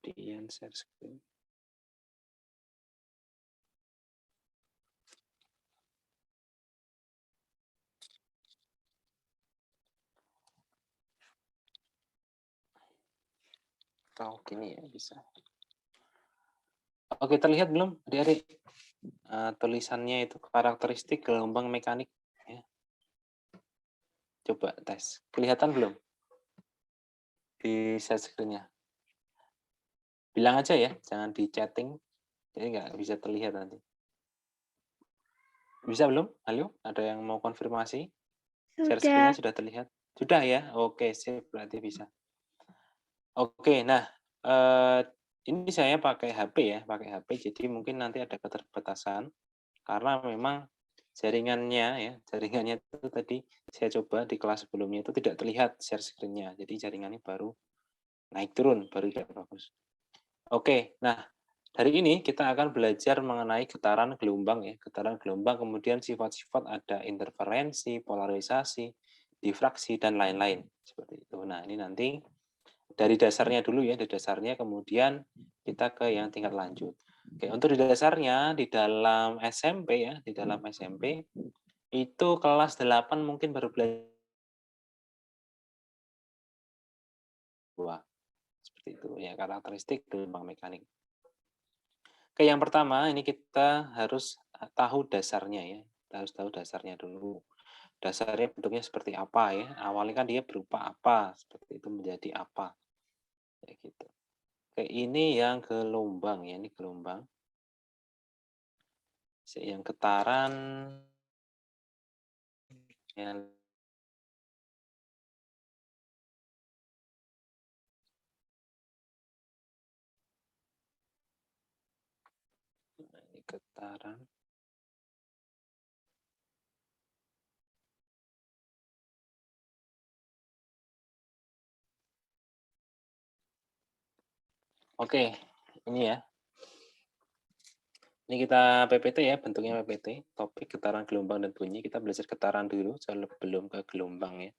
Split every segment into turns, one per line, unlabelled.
Kemudian share screen. Atau gini ya bisa. Oke, terlihat belum adik-adik? Tulisannya itu karakteristik gelombang mekanik. Ya. Coba tes. Kelihatan belum? Di share screen-nya. Bilang aja ya, jangan di chatting. Jadi nggak bisa terlihat nanti. Bisa belum? Halo? Ada yang mau konfirmasi? Share screen-nya sudah terlihat? Sudah ya? Oke, sip. Berarti bisa. Oke, nah, ini saya pakai HP ya, pakai HP. Jadi mungkin nanti ada keterbatasan. Karena memang jaringannya itu tadi saya coba di kelas sebelumnya itu tidak terlihat share screen-nya. Jadi jaringannya baru naik turun, baru tidak bagus. Oke, nah hari ini kita akan belajar mengenai getaran gelombang ya. Getaran gelombang, kemudian sifat-sifat ada interferensi, polarisasi, difraksi, dan lain-lain. Seperti itu. Nah, ini nanti dari dasarnya dulu ya, dari dasarnya kemudian kita ke yang tingkat lanjut. Oke, untuk di dasarnya di dalam SMP ya, di dalam SMP itu kelas 8 mungkin baru belajar seperti itu ya, karakteristik gelombang mekanik. Oke, yang pertama ini kita harus tahu dasarnya ya. Kita harus tahu dasarnya dulu. Dasarnya bentuknya seperti apa ya? Awalnya kan dia berupa apa, seperti itu menjadi apa. Kayak gitu. Oke, ini yang gelombang ya, ini gelombang. Yang getaran yang ini getaran. Oke, ini ya. Ini kita PPT ya, bentuknya PPT, topik getaran, gelombang, dan bunyi. Kita belajar getaran dulu, sebelum ke gelombang ya.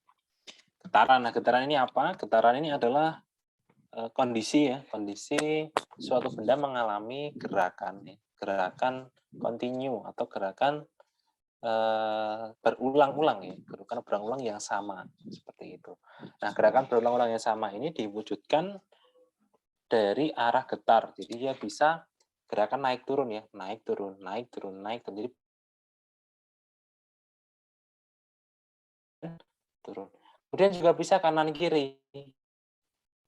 Getaran, nah getaran ini apa? Getaran ini adalah kondisi ya, kondisi suatu benda mengalami gerakan ya. Gerakan kontinu atau gerakan berulang-ulang ya, gerakan berulang-ulang yang sama, seperti itu. Nah, gerakan berulang-ulang yang sama ini diwujudkan dari arah getar. Jadi dia bisa gerakan naik turun ya, naik turun, naik turun, naik turun. Jadi turun. Kemudian juga bisa kanan kiri.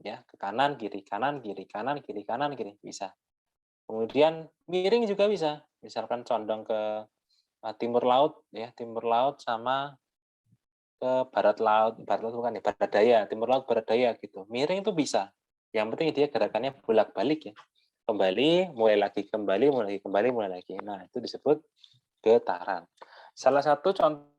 Ya, ke kanan kiri, kanan kiri, kanan kiri, kanan kiri bisa. Kemudian miring juga bisa. Misalkan condong ke timur laut ya, timur laut sama ke barat laut bukan ya, barat daya, timur laut barat daya gitu. Miring itu bisa. Yang penting dia gerakannya bolak-balik ya. Kembali, mulai lagi, kembali, mulai lagi, kembali, mulai lagi. Nah, itu disebut getaran. Salah satu contohnya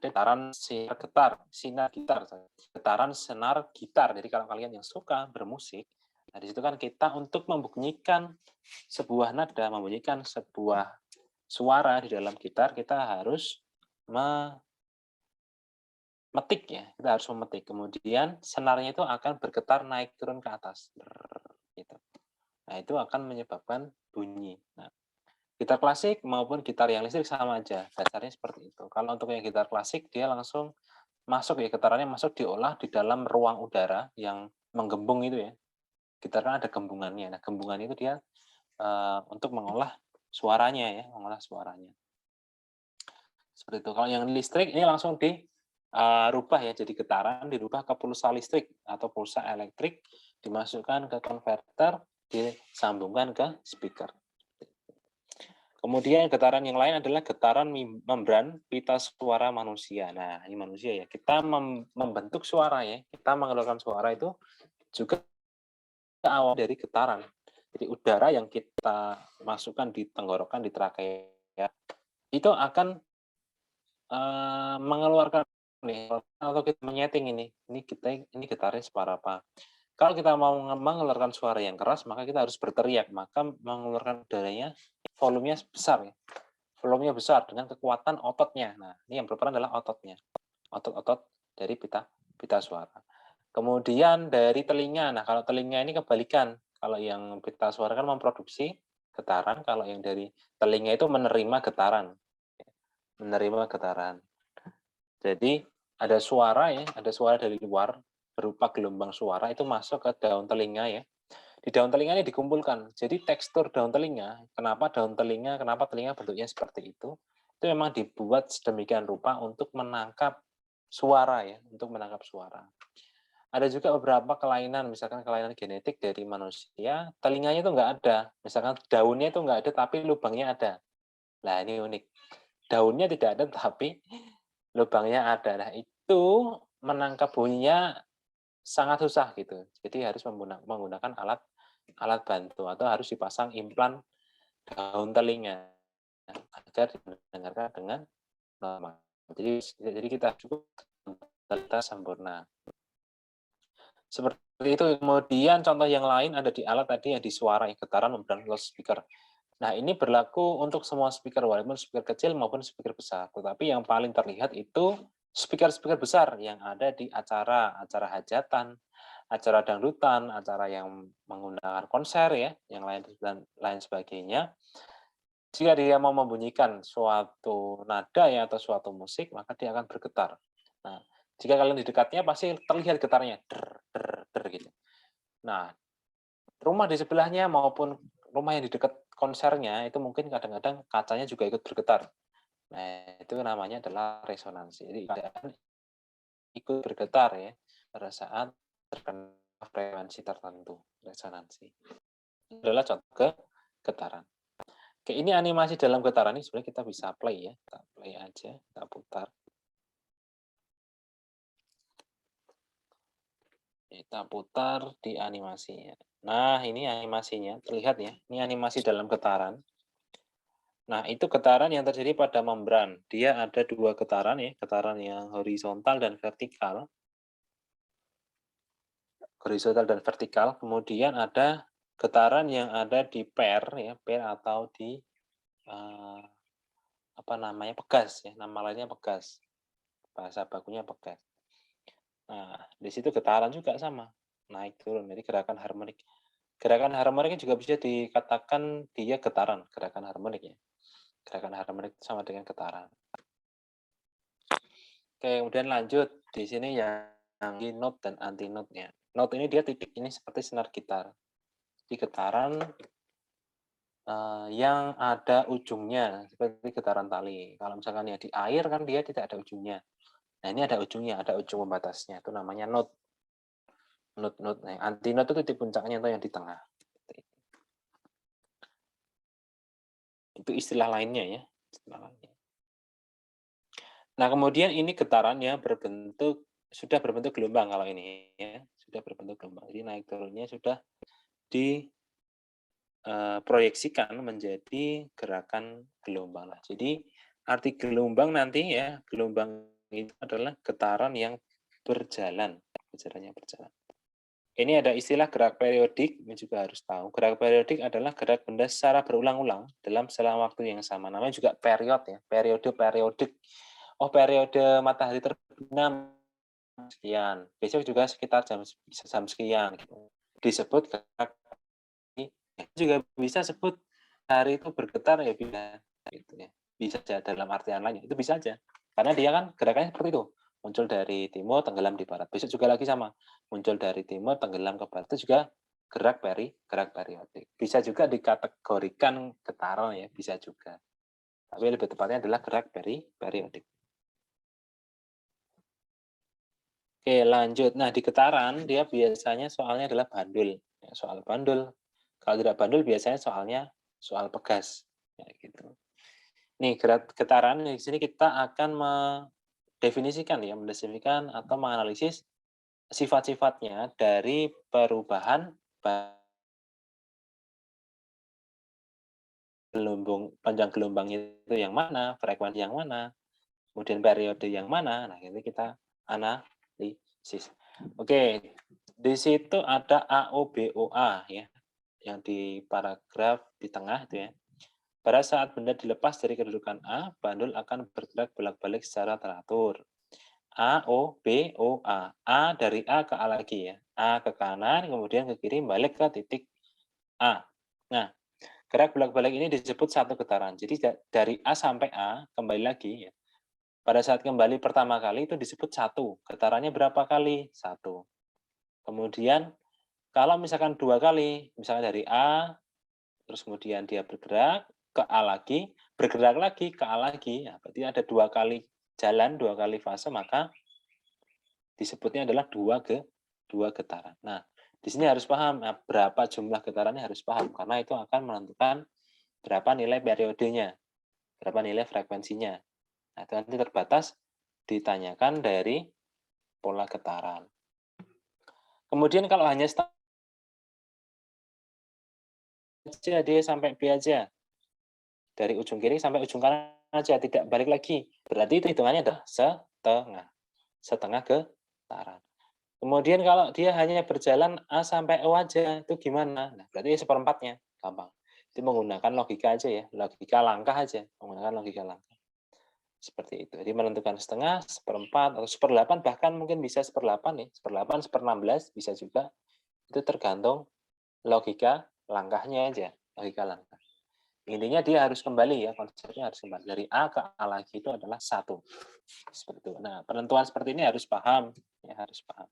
getaran sinar getar, sinar gitar, getaran senar gitar. Jadi kalau kalian yang suka bermusik, nah di situ kan kita untuk membunyikan sebuah nada, membunyikan sebuah suara di dalam gitar, kita harus memetik ya, kita harus memetik. Kemudian senarnya itu akan bergetar naik turun ke atas, gitu. Nah itu akan menyebabkan bunyi. Nah, gitar klasik maupun gitar yang listrik sama aja, dasarnya seperti itu. Kalau untuk yang gitar klasik dia langsung masuk ya, getarannya masuk diolah di dalam ruang udara yang menggembung itu ya. Gitar kan ada gembungannya. Nah, gembungan itu dia untuk mengolah suaranya ya, mengolah suaranya. Seperti itu. Kalau yang listrik ini langsung dirubah ya jadi getaran, dirubah ke pulsa listrik atau pulsa elektrik, dimasukkan ke konverter, disambungkan ke speaker. Kemudian getaran yang lain adalah getaran membran pita suara manusia. Nah, ini manusia ya. Kita membentuk suara ya. Kita mengeluarkan suara itu juga awal dari getaran. Jadi udara yang kita masukkan di tenggorokan, di trakea, itu akan mengeluarkan nih, atau kita menyeting ini getarnya seberapa. Kalau kita mau mengeluarkan suara yang keras, maka kita harus berteriak, maka mengeluarkan udaranya volumenya besar ya. Volumenya besar dengan kekuatan ototnya. Nah, ini yang berperan adalah ototnya. Otot-otot dari pita suara. Kemudian dari telinga. Nah, kalau telinga ini kebalikan. Kalau yang pita suara kan memproduksi getaran, kalau yang dari telinga itu menerima getaran. Menerima getaran. Jadi ada suara ya, ada suara dari luar berupa gelombang suara itu masuk ke daun telinga ya. Di daun telinga ini dikumpulkan. Jadi tekstur daun telinga, kenapa telinga bentuknya seperti itu memang dibuat sedemikian rupa untuk menangkap suara ya, untuk menangkap suara. Ada juga beberapa kelainan, misalkan kelainan genetik dari manusia, telinganya itu nggak ada. Misalkan daunnya itu nggak ada, tapi lubangnya ada. Nah, ini unik. Daunnya tidak ada, tapi lubangnya ada. Nah, itu menangkap bunyinya sangat susah gitu. Jadi harus menggunakan alat bantu atau harus dipasang implan daun telinga agar didengarkan dengan normal. Jadi kita cukup kita sempurna. Seperti itu. Kemudian contoh yang lain ada di alat tadi yang di suara, yang getaran membran loudspeaker. Nah, ini berlaku untuk semua speaker, walaupun speaker kecil maupun speaker besar. Tetapi yang paling terlihat itu speaker-speaker besar yang ada di acara hajatan, acara dangdutan, acara yang menggunakan konser ya, yang lain dan lain sebagainya. Jika dia mau membunyikan suatu nada ya atau suatu musik, maka dia akan bergetar. Nah, jika kalian di dekatnya pasti terlihat getarnya, der, der, der gitu. Nah, rumah di sebelahnya maupun rumah yang di dekat konsernya itu mungkin kadang-kadang kacanya juga ikut bergetar. Nah, itu namanya adalah resonansi. Jadi keadaan ikut bergetar ya pada saat terkena frekuensi tertentu, resonansi. Ini adalah contoh getaran. Oke, ini animasi dalam getaran ini sebenarnya kita bisa play ya. Kita play aja, kita putar. Kita putar di animasinya. Nah, ini animasinya, terlihat ya. Ini animasi dalam getaran. Nah, itu getaran yang terjadi pada membran. Dia ada dua getaran ya, getaran yang horizontal dan vertikal. Horizontal dan vertikal. Kemudian ada getaran yang ada di pair ya, pair atau di apa namanya, pegas ya, nama lainnya pegas. Bahasa bakunya pegas. Nah, di situ getaran juga sama, naik turun. Jadi gerakan harmonik. Gerakan harmonik juga bisa dikatakan dia getaran, gerakan harmonik ya. Gerakan harmonik sama dengan getaran. Oke, kemudian lanjut. Di sini yang note dan anti note-nya. Note ini dia titik ini seperti senar gitar. Di getaran yang ada ujungnya, seperti getaran tali. Kalau misalkan ya di air kan dia tidak ada ujungnya. Nah, ini ada ujungnya, ada ujung pembatasnya. Itu namanya note. Note-note. Nah, anti note itu titik puncaknya itu yang di tengah. Itu istilah lainnya ya. Istilah lainnya. Nah, kemudian ini getarannya sudah berbentuk gelombang kalau ini ya, sudah berbentuk gelombang. Jadi naik turunnya sudah diproyeksikan menjadi gerakan gelombang. Nah, jadi arti gelombang nanti ya, gelombang itu adalah getaran yang berjalan, berjalan. Ini ada istilah gerak periodik, ini juga harus tahu. Gerak periodik adalah gerak benda secara berulang-ulang dalam selang waktu yang sama. Namanya juga period ya, periode periodik. Oh, periode matahari terbenam sekian. Besok juga sekitar jam sekian gitu. Disebut gerak. Juga bisa sebut hari itu bergetar ya bisa gitu ya. Bisa saja dalam artian lain itu bisa aja. Karena dia kan gerakannya seperti itu. Muncul dari timur, tenggelam di barat. Besok juga lagi sama. Muncul dari timur, tenggelam ke barat. Itu juga gerak periodik. Bisa juga dikategorikan getaran ya, bisa juga. Tapi lebih tepatnya adalah gerak periodik. Oke, lanjut. Nah, di getaran dia biasanya soalnya adalah bandul. Ya, soal bandul. Kalau tidak bandul biasanya soalnya soal pegas. Ya, gitu. Nih, getaran di sini kita akan mendefinisikan atau menganalisis sifat-sifatnya dari perubahan panjang gelombang itu yang mana, frekuensi yang mana, kemudian periode yang mana. Nah, ini kita analisis. Oke, di situ ada AOBOA ya, yang di paragraf di tengah itu ya. Pada saat benda dilepas dari kedudukan A, bandul akan bergerak bolak-balik secara teratur. A, O, B, O, A. A dari A ke A lagi ya. A ke kanan, kemudian ke kiri, balik ke titik A. Nah, gerak bolak-balik ini disebut satu getaran. Jadi dari A sampai A, kembali lagi ya. Pada saat kembali pertama kali itu disebut satu. Getarannya berapa kali? Satu. Kemudian kalau misalkan dua kali, misalnya dari A, terus kemudian dia bergerak ke A lagi, bergerak lagi ke A lagi, ya, berarti ada dua kali jalan, dua kali fase, maka disebutnya adalah dua getaran. Nah, di sini harus paham berapa jumlah getarannya harus paham, karena itu akan menentukan berapa nilai periodenya, berapa nilai frekuensinya. Nah, itu nanti terbatas ditanyakan dari pola getaran. Kemudian kalau hanya aja dia sampai B aja. Dari ujung kiri sampai ujung kanan aja, tidak balik lagi. Berarti itu hitungannya adalah setengah. Setengah getaran. Kemudian kalau dia hanya berjalan A sampai O aja, itu gimana? Nah, berarti seperempatnya, gampang. Itu menggunakan logika aja ya, logika langkah aja, menggunakan logika langkah. Seperti itu. Jadi menentukan setengah, seperempat, atau seperdelapan, bahkan mungkin bisa seperdelapan ya, seperdelapan, 16 bisa juga. Itu tergantung logika langkahnya aja, logika langkah. Intinya dia harus kembali ya, konsepnya harus kembali. Dari A ke A lagi itu adalah satu. Seperti itu. Nah, penentuan seperti ini harus paham. Ya, harus paham.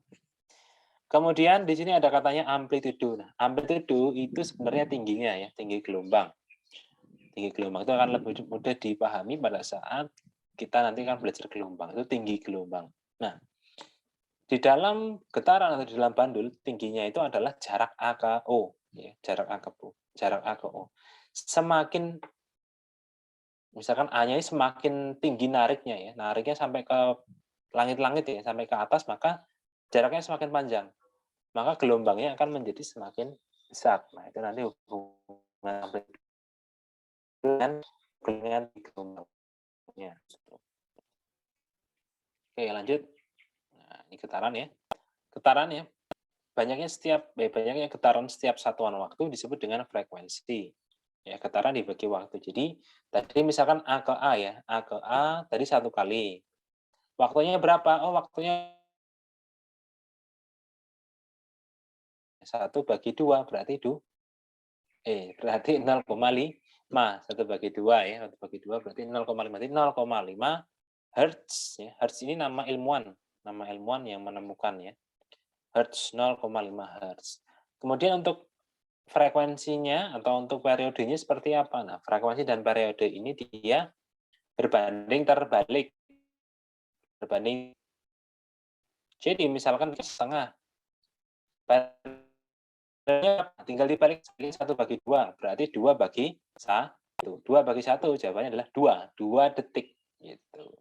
Kemudian di sini ada katanya amplitudo. Nah, amplitudo itu sebenarnya tingginya ya, tinggi gelombang. Tinggi gelombang itu akan lebih mudah dipahami pada saat kita nanti kan belajar gelombang. Itu tinggi gelombang. Nah, di dalam getaran atau di dalam bandul, tingginya itu adalah jarak A ke O. Ya, jarak A ke O. Jarak A ke O. Semakin misalkan A-nya ini semakin tinggi nariknya ya, nariknya sampai ke langit-langit ya, sampai ke atas, maka jaraknya semakin panjang. Maka gelombangnya akan menjadi semakin besar. Nah, itu nanti hubungan dengan gelombangnya. Oke, lanjut. Nah, ini getaran ya. Getaran ya. Banyaknya getaran setiap satuan waktu disebut dengan frekuensi. Ya, getaran dibagi waktu. Jadi, tadi misalkan A ke A ya, A ke A tadi satu kali. Waktunya berapa? Oh, waktunya 1 bagi 2 berarti berarti 0,5. 1 bagi 2 ya, 1 bagi 2 berarti 0,5. Berarti 0,5 hertz ya. Hertz ini nama ilmuwan yang menemukan ya. Hertz 0,5 hertz. Kemudian untuk frekuensinya atau untuk periodenya seperti apa? Nah, frekuensi dan periode ini dia berbanding terbalik. Berbanding. Jadi misalkan setengah tinggal dibalik 1 bagi 2, berarti 2 bagi 1. 2 bagi 1 jawabannya adalah 2 detik gitu.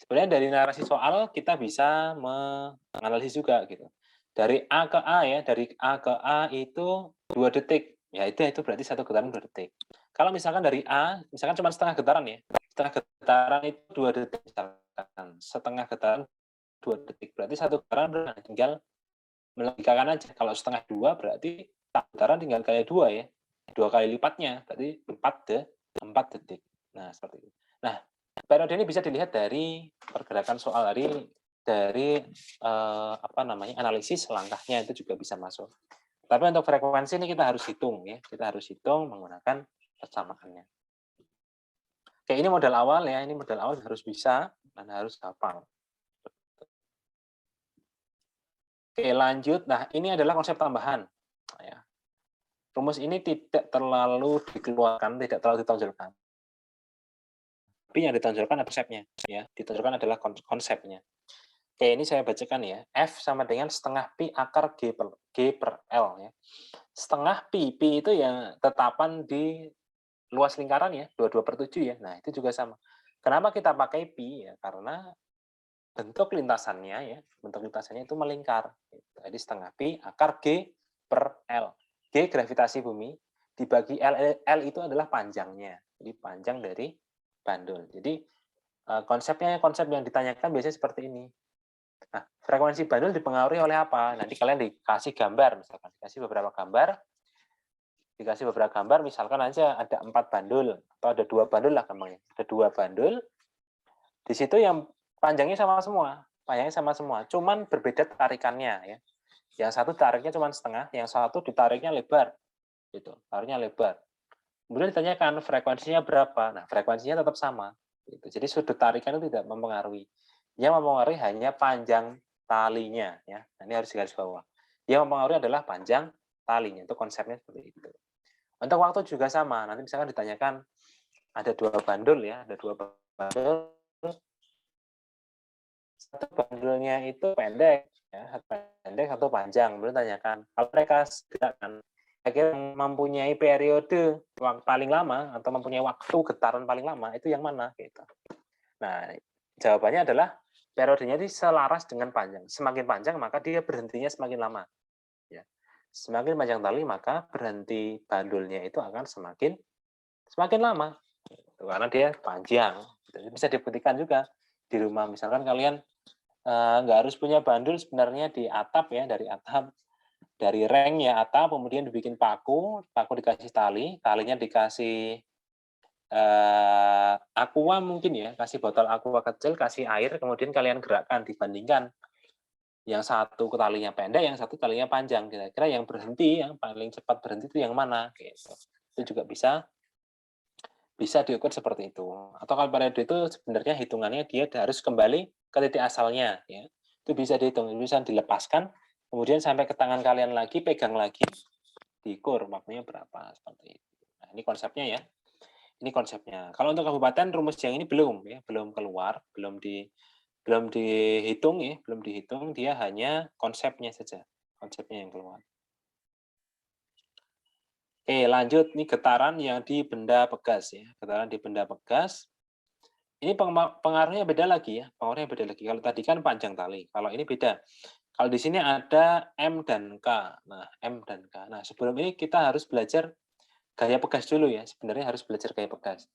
Sebenarnya dari narasi soal kita bisa menganalisis juga gitu. Dari A ke A ya, dari A ke A itu 2 detik. Ya itu berarti satu getaran 2 detik. Kalau misalkan dari A, misalkan cuma setengah getaran ya. Setengah getaran itu 2 detik misalkan. Setengah getaran 2 detik. Berarti satu getaran tinggal melogikakan aja. Kalau setengah 2 berarti getaran tinggal kali 2 ya. 2 kali lipatnya, berarti 4 detik. Nah, seperti itu. Nah, periode ini bisa dilihat dari pergerakan soal dari analisis langkahnya itu juga bisa masuk. Tapi untuk frekuensi ini kita harus hitung ya. Kita harus hitung menggunakan persamaannya. Oke, ini modal awal ya. Ini modal awal harus bisa dan harus hafal. Oke, lanjut. Nah, ini adalah konsep tambahan. Ya. Rumus ini tidak terlalu dikeluarkan, tidak terlalu ditonjolkan. Tapi yang ditonjolkan adalah konsepnya. Ya. Ditonjolkan adalah konsepnya. Oke, ini saya bacakan ya. F sama dengan setengah pi akar G per L. Ya. Setengah pi itu yang tetapan di luas lingkaran ya, 22/7 ya. Nah, itu juga sama. Kenapa kita pakai pi? Ya, karena bentuk lintasannya itu melingkar. Jadi setengah pi akar G per L. G gravitasi bumi dibagi L itu adalah panjangnya. Jadi panjang dari bandul. Jadi konsep yang ditanyakan biasanya seperti ini. Nah, frekuensi bandul dipengaruhi oleh apa? Nanti kalian dikasih gambar, misalkan dikasih beberapa gambar, misalkan aja ada 4 bandul atau ada 2 bandul lah gampangnya. Ada 2 bandul. Di situ yang Panjangnya sama semua, cuman berbeda tarikannya ya. Yang satu tariknya cuma setengah, yang satu ditariknya lebar, gitu, tariknya lebar. Kemudian ditanyakan frekuensinya berapa, nah frekuensinya tetap sama, gitu. Jadi sudut tarikan itu tidak mempengaruhi. Yang mempengaruhi hanya panjang talinya, ya. Nah, ini harus digaris bawah. Yang mempengaruhi adalah panjang talinya, itu konsepnya seperti itu. Untuk waktu juga sama, nanti misalkan ditanyakan ada 2 bandul ya, ada 2 bandul, satu bandulnya itu pendek, ya, satu pendek, satu panjang. Kemudian tanyakan, kalau mereka gerakan, kira-kira yang mempunyai periode paling lama atau mempunyai waktu getaran paling lama itu yang mana? Gitu. Nah, jawabannya adalah periodenya itu selaras dengan panjang. Semakin panjang maka dia berhentinya semakin lama. Ya. Semakin panjang tali maka berhenti bandulnya itu akan semakin lama. Gitu. Karena dia panjang. Jadi bisa dibuktikan juga di rumah. Misalkan kalian nggak harus punya bandul sebenarnya di atap ya, dari atap, dari reng ya atap, kemudian dibikin paku dikasih tali, talinya dikasih aqua mungkin ya, kasih botol aqua kecil, kasih air, kemudian kalian gerakkan, dibandingkan yang satu talinya pendek, yang satu talinya panjang, kira-kira yang berhenti, yang paling cepat berhenti itu yang mana? Gitu. Itu juga bisa diukur seperti itu. Atau kalau periode itu sebenarnya hitungannya dia harus kembali ke titik asalnya, ya. Itu bisa dihitung, bisa dilepaskan, kemudian sampai ke tangan kalian lagi, pegang lagi, diukur waktunya berapa seperti itu. Nah, ini konsepnya ya. Ini konsepnya. Kalau untuk kabupaten rumus yang ini belum ya, belum keluar, belum dihitung ya, belum dihitung, dia hanya konsepnya saja. Konsepnya yang keluar. Oke, lanjut nih getaran yang di benda pegas ya. Getaran di benda pegas. Ini pengaruhnya beda lagi ya, pengaruhnya beda lagi. Kalau tadi kan panjang tali, kalau ini beda. Kalau di sini ada M dan K. Nah, M dan K. Nah, sebelum ini kita harus belajar gaya pegas dulu ya. Sebenarnya harus belajar gaya pegas.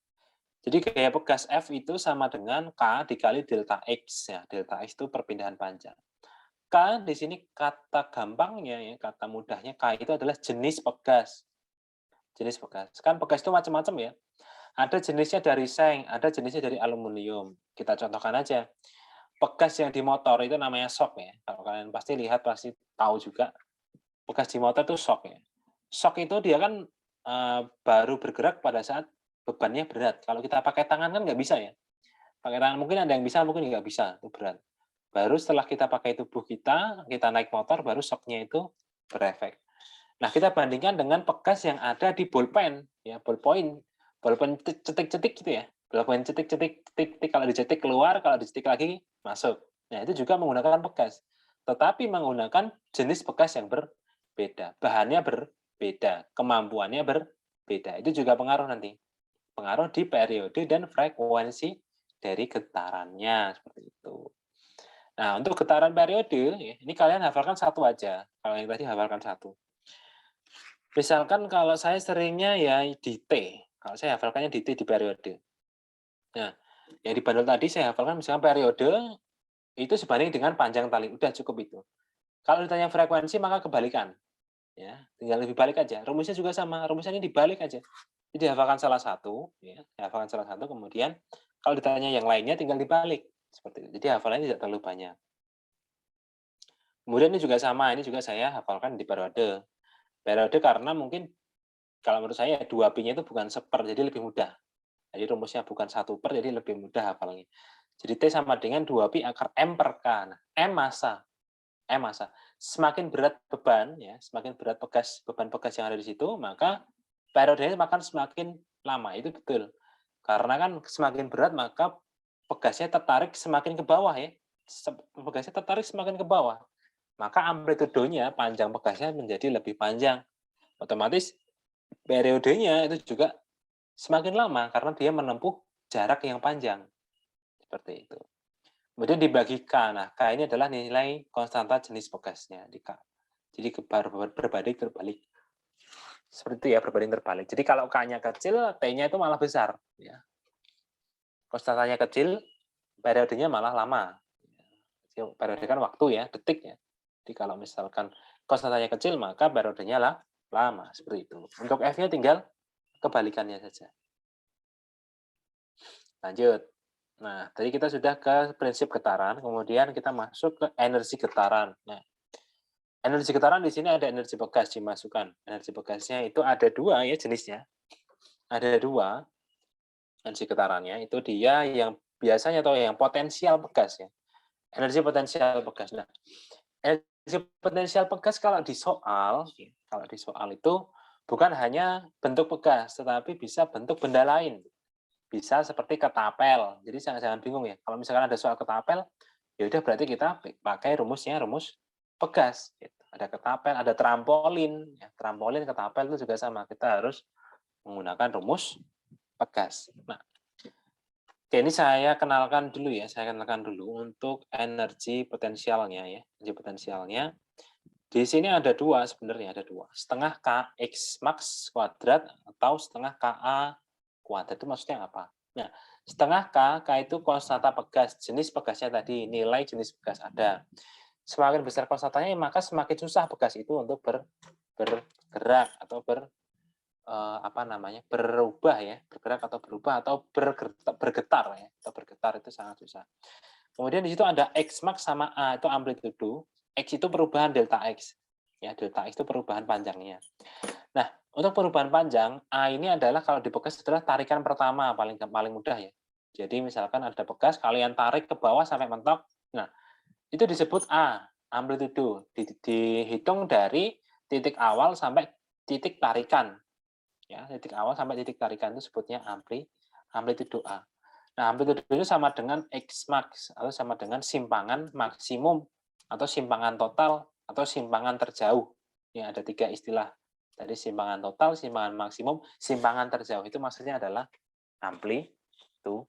Jadi gaya pegas F itu sama dengan K dikali delta X ya. Delta X itu perpindahan panjang. K di sini kata gampangnya ya, kata mudahnya K itu adalah jenis pegas. Jenis pegas. Kan pegas itu macam-macam ya. Ada jenisnya dari seng, ada jenisnya dari aluminium. Kita contohkan aja. Pegas yang di motor itu namanya shock ya. Kalau kalian pasti lihat, pasti tahu juga. Pegas di motor itu shock ya. Shock itu dia kan baru bergerak pada saat bebannya berat. Kalau kita pakai tangan kan nggak bisa ya. Pakai tangan mungkin ada yang bisa, mungkin nggak bisa. Itu berat. Baru setelah kita pakai tubuh kita naik motor, baru shock-nya itu berefek. Nah, kita bandingkan dengan pegas yang ada di bolpen, ya, ballpoint cetik-cetik gitu ya. Ballpoint cetik-cetik, cetik, kalau dicetik keluar, kalau dicetik lagi masuk. Nah, itu juga menggunakan pegas. Tetapi menggunakan jenis pegas yang berbeda. Bahannya berbeda, kemampuannya berbeda. Itu juga pengaruh nanti. Pengaruh di periode dan frekuensi dari getarannya, seperti itu. Nah, untuk getaran periode, ini kalian hafalkan satu aja. Kalau yang tadi hafalkan satu. Misalkan kalau saya seringnya ya di T, kalau saya hafalkannya di T di periode. Nah, yang di bandul tadi saya hafalkan misalkan periode itu sebanding dengan panjang tali, udah cukup itu. Kalau ditanya frekuensi maka kebalikan, ya, tinggal dibalik aja. Rumusnya juga sama, rumusnya ini dibalik aja. Jadi hafalkan salah satu, ya, hafalkan salah satu, kemudian kalau ditanya yang lainnya tinggal dibalik, seperti itu. Jadi hafalannya tidak terlalu banyak. Kemudian ini juga sama, ini juga saya hafalkan di periode. Periode karena mungkin kalau menurut saya 2pi-nya itu bukan seper, jadi lebih mudah. Jadi rumusnya bukan 1/per, jadi lebih mudah hafalnya. Jadi T sama dengan 2pi akar M per K. Nah, M massa. Semakin berat beban, ya, semakin berat beban pegas yang ada di situ, maka periodenya akan semakin lama. Itu betul. Karena kan semakin berat, maka pegasnya tertarik semakin ke bawah ya. Pegasnya tertarik semakin ke bawah. Maka amplitudonya, panjang pegasnya menjadi lebih panjang. Otomatis periodenya itu juga semakin lama karena dia menempuh jarak yang panjang. Seperti itu. Kemudian dibagi K. Nah, K ini adalah nilai konstanta jenis pegasnya di K. Jadi berbanding terbalik. Seperti itu ya, berbanding terbalik. Jadi kalau K-nya kecil, T-nya itu malah besar. Ya. Konstantanya kecil, periodenya malah lama. Periode kan waktu ya, detik ya. Jadi kalau misalkan konstantanya kecil, maka periodenya lama. Seperti itu. Untuk F-nya tinggal kebalikannya saja. Lanjut. Nah, tadi kita sudah ke prinsip getaran, kemudian kita masuk ke energi getaran. Nah, energi getaran di sini ada energi bekas dimasukkan. Energi bekasnya itu ada dua ya jenisnya. Ada dua energi getarannya, itu dia yang biasanya atau yang potensial bekas ya. Energi potensial bekas. Nah, energi potensial bekas kalau di soal itu bukan hanya bentuk bekas, tetapi bisa bentuk benda lain. Bisa seperti ketapel. Jadi jangan bingung ya. Kalau misalkan ada soal ketapel, ya udah berarti kita pakai rumus bekas. Gitu. Ada ketapel, ada trampolin. Ya, trampolin, ketapel itu juga sama. Kita harus menggunakan rumus bekas. Nah, oke, ini saya kenalkan dulu ya. Saya kenalkan dulu untuk energi potensialnya ya. Energi potensialnya. Di sini ada dua sebenarnya, ada dua. Setengah Kx max kuadrat atau setengah Ka kuadrat. Itu maksudnya apa? Nah, setengah K itu konstanta pegas, jenis pegasnya tadi, nilai jenis pegas ada. Semakin besar konstantanya, maka semakin susah pegas itu untuk bergerak atau berubah ya, bergerak atau berubah atau bergetar ya, atau bergetar itu sangat susah. Kemudian di situ ada X max sama A itu amplitudo, X itu perubahan delta X. Ya, delta X itu perubahan panjangnya. Nah, untuk perubahan panjang, A ini adalah kalau di bekas adalah tarikan pertama paling mudah ya. Jadi misalkan ada bekas, kalian tarik ke bawah sampai mentok. Nah, itu disebut A, amplitudo. Dihitung dari titik awal sampai titik tarikan. Ya, titik awal sampai titik tarikan itu sebutnya amplitudo A. Nah, amplitudo itu sama dengan X max atau sama dengan simpangan maksimum atau simpangan total atau simpangan terjauh. Ya, ada tiga istilah. Tadi simpangan total, simpangan maksimum, simpangan terjauh. Itu maksudnya adalah amplitudo.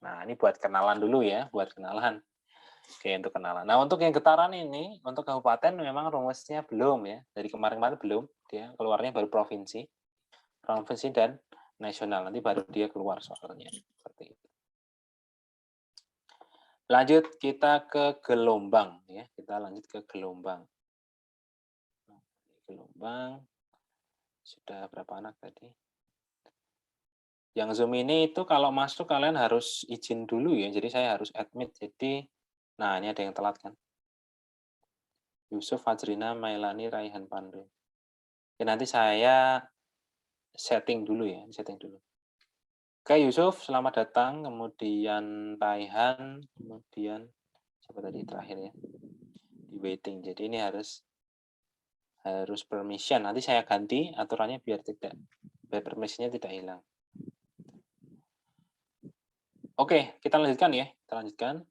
Nah, ini buat kenalan dulu ya, buat kenalan. Oke, untuk kenalan. Nah, untuk yang getaran ini, untuk kabupaten memang rumusnya belum ya. Dari kemarin-kemarin belum, dia keluarnya baru provinsi dan nasional. Nanti baru dia keluar soalnya. Seperti itu. Lanjut kita ke gelombang ya. Kita lanjut ke gelombang. Gelombang sudah berapa anak tadi? Yang Zoom ini itu kalau masuk kalian harus izin dulu ya. Jadi saya harus admit. Jadi nah ini ada yang telat kan. Yusuf, Fajrina, Mailani, Raihan, Pandu. Ya, nanti saya setting dulu ya, setting dulu. Oke, Yusuf, selamat datang. Kemudian Raihan, kemudian siapa tadi terakhir ya? Di waiting. Jadi ini harus permission. Nanti saya ganti aturannya biar permissionnya tidak hilang. Oke, kita lanjutkan ya. Kita lanjutkan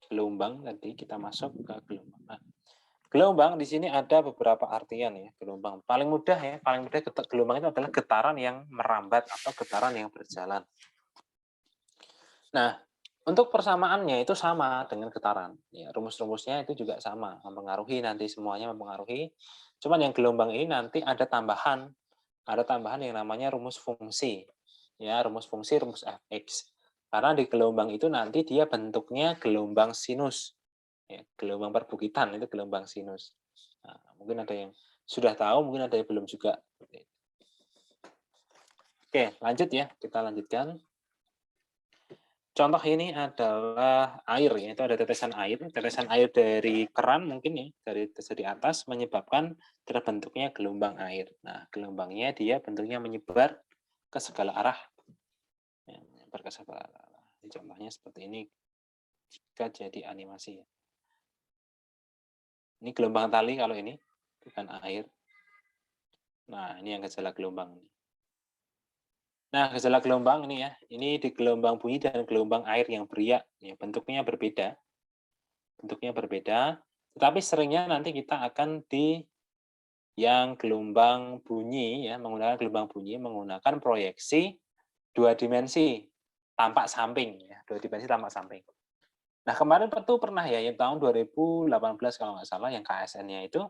gelombang tadi kita masuk ke gelombang. Nah, gelombang di sini ada beberapa artian ya. Gelombang paling mudah ya, paling mudah gelombang itu adalah getaran yang merambat atau getaran yang berjalan. Nah, untuk persamaannya itu sama dengan getaran. Ya, rumus-rumusnya itu juga sama, mempengaruhi nanti semuanya mempengaruhi. Cuman yang gelombang ini nanti ada tambahan yang namanya rumus fungsi. Ya, rumus fungsi, rumus fx. Karena di gelombang itu nanti dia bentuknya gelombang sinus. Ya, gelombang perbukitan itu gelombang sinus. Nah, mungkin ada yang sudah tahu, mungkin ada yang belum juga. Oke, lanjut ya, kita lanjutkan. Contoh ini adalah air ya, itu ada tetesan air dari keran mungkin ya, dari di atas menyebabkan terbentuknya gelombang air. Nah, gelombangnya dia bentuknya menyebar ke segala arah. Ya, menyebar ke segala arah. Contohnya seperti ini jika jadi animasi ya. Ini gelombang tali kalau ini, bukan air. Nah, ini yang gejala gelombang. Nah, gejala gelombang ini ya, ini di gelombang bunyi dan gelombang air yang beriak, ya, bentuknya berbeda, tetapi seringnya nanti kita akan di yang gelombang bunyi ya, menggunakan proyeksi dua dimensi tampak samping ya, dua dimensi tampak samping. Nah, kemarin tuh pernah ya, yang tahun 2018 kalau nggak salah, yang KSN-nya itu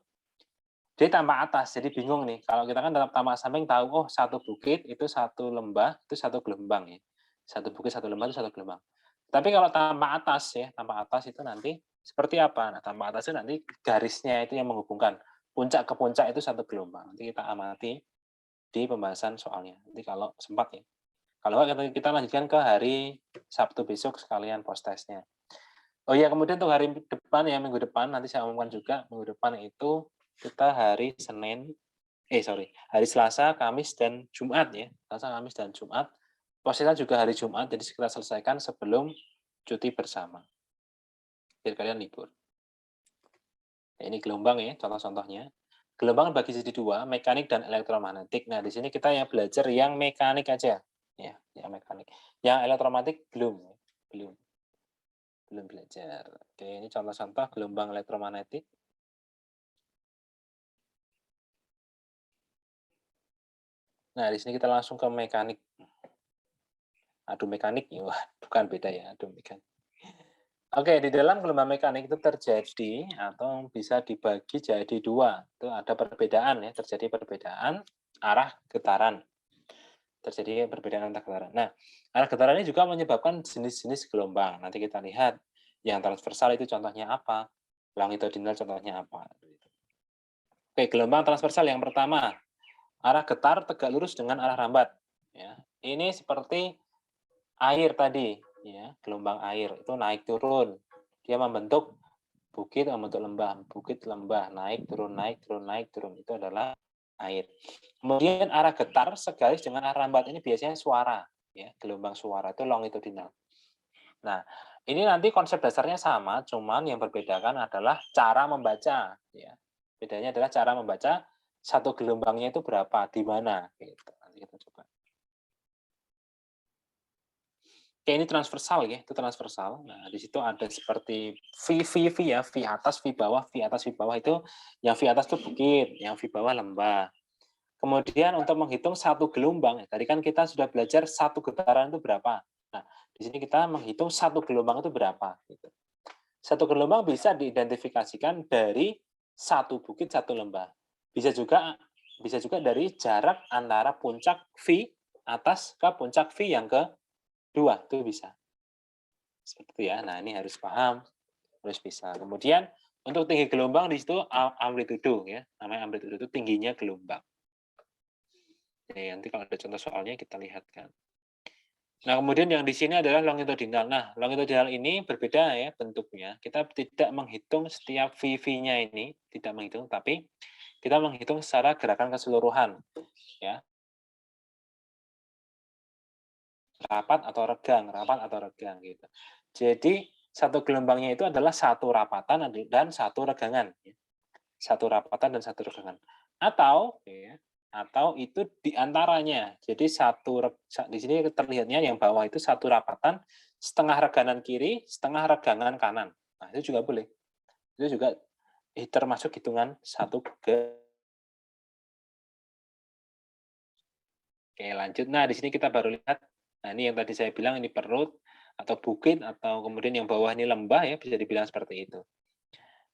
dia tampak atas, jadi bingung nih. Kalau kita kan dalam tampak samping tahu, oh satu bukit itu satu lembah itu satu gelombang ya. Satu bukit satu lembah itu satu gelombang. Tapi kalau tampak atas ya, tampak atas itu nanti seperti apa? Nah, tampak atas itu nanti garisnya itu yang menghubungkan puncak ke puncak itu satu gelombang. Nanti kita amati di pembahasan soalnya. Nanti kalau sempat ya. Kalau nggak, kita lanjutkan ke hari Sabtu besok sekalian post testnya. Oh iya, kemudian untuk hari depan ya, minggu depan, nanti saya umumkan juga, minggu depan itu kita hari hari Selasa, Kamis, dan Jumat ya. Selasa, Kamis, dan Jumat. Posisinya juga hari Jumat, jadi kita selesaikan sebelum cuti bersama. Biar kalian libur. Nah, ini gelombang ya, contoh-contohnya. Gelombang bagi jadi dua, mekanik dan elektromagnetik. Nah, di sini kita yang belajar yang mekanik aja. Ya, yang mekanik. Yang elektromagnetik belum belajar. Oke, ini contoh-contoh gelombang elektromagnetik. Nah, di sini kita langsung ke mekanik. Adu mekanik, wah, bukan beda ya, adu mekanik. Oke, di dalam gelombang mekanik itu terjadi atau bisa dibagi jadi dua. Itu ada perbedaan ya, terjadi perbedaan arah getaran. Terjadi perbedaan arah getaran. Nah, arah getaran ini juga menyebabkan jenis-jenis gelombang. Nanti kita lihat yang transversal itu contohnya apa, longitudinal contohnya apa. Oke, gelombang transversal yang pertama, arah getar tegak lurus dengan arah rambat. Ya, ini seperti air tadi, ya, gelombang air itu naik turun. Dia membentuk bukit, membentuk lembah, bukit, lembah, naik turun, naik turun, naik turun. Itu adalah air. Kemudian arah getar segaris dengan arah rambat ini biasanya suara, ya, gelombang suara itu longitudinal. Nah, ini nanti konsep dasarnya sama, cuman yang berbedakan adalah cara membaca, ya. Bedanya adalah cara membaca satu gelombangnya itu berapa, di mana, gitu. Nanti kita coba. Oke, ini transversal ya, itu transversal. Nah, di situ ada seperti V ya, V atas, V bawah, V atas, V bawah itu, yang V atas itu bukit, yang V bawah lembah. Kemudian untuk menghitung satu gelombang, tadi kan kita sudah belajar satu getaran itu berapa. Nah, di sini kita menghitung satu gelombang itu berapa. Gitu. Satu gelombang bisa diidentifikasikan dari satu bukit, satu lembah. Bisa juga dari jarak antara puncak V atas ke puncak V yang kedua, itu bisa. Seperti itu ya. Nah, ini harus paham, harus bisa. Kemudian untuk tinggi gelombang di situ amplitudo ya. Namanya amplitudo itu tingginya gelombang. Jadi nanti kalau ada contoh soalnya kita lihatkan. Nah, kemudian yang di sini adalah longitudinal. Nah, longitudinal ini berbeda ya bentuknya. Kita tidak menghitung setiap VV-nya ini, tidak menghitung, tapi kita menghitung secara gerakan keseluruhan. Ya. Rapat atau regang gitu. Jadi satu gelombangnya itu adalah satu rapatan dan satu regangan. Satu rapatan dan satu regangan. Atau itu diantaranya. Jadi di sini terlihatnya yang bawah itu satu rapatan, setengah regangan kiri, setengah regangan kanan. Nah, itu juga boleh. Itu juga termasuk hitungan satu ke. Oke, lanjut. Nah, di sini kita baru lihat. Nah, ini yang tadi saya bilang ini perut atau bukit atau kemudian yang bawah ini lembah ya, bisa dibilang seperti itu.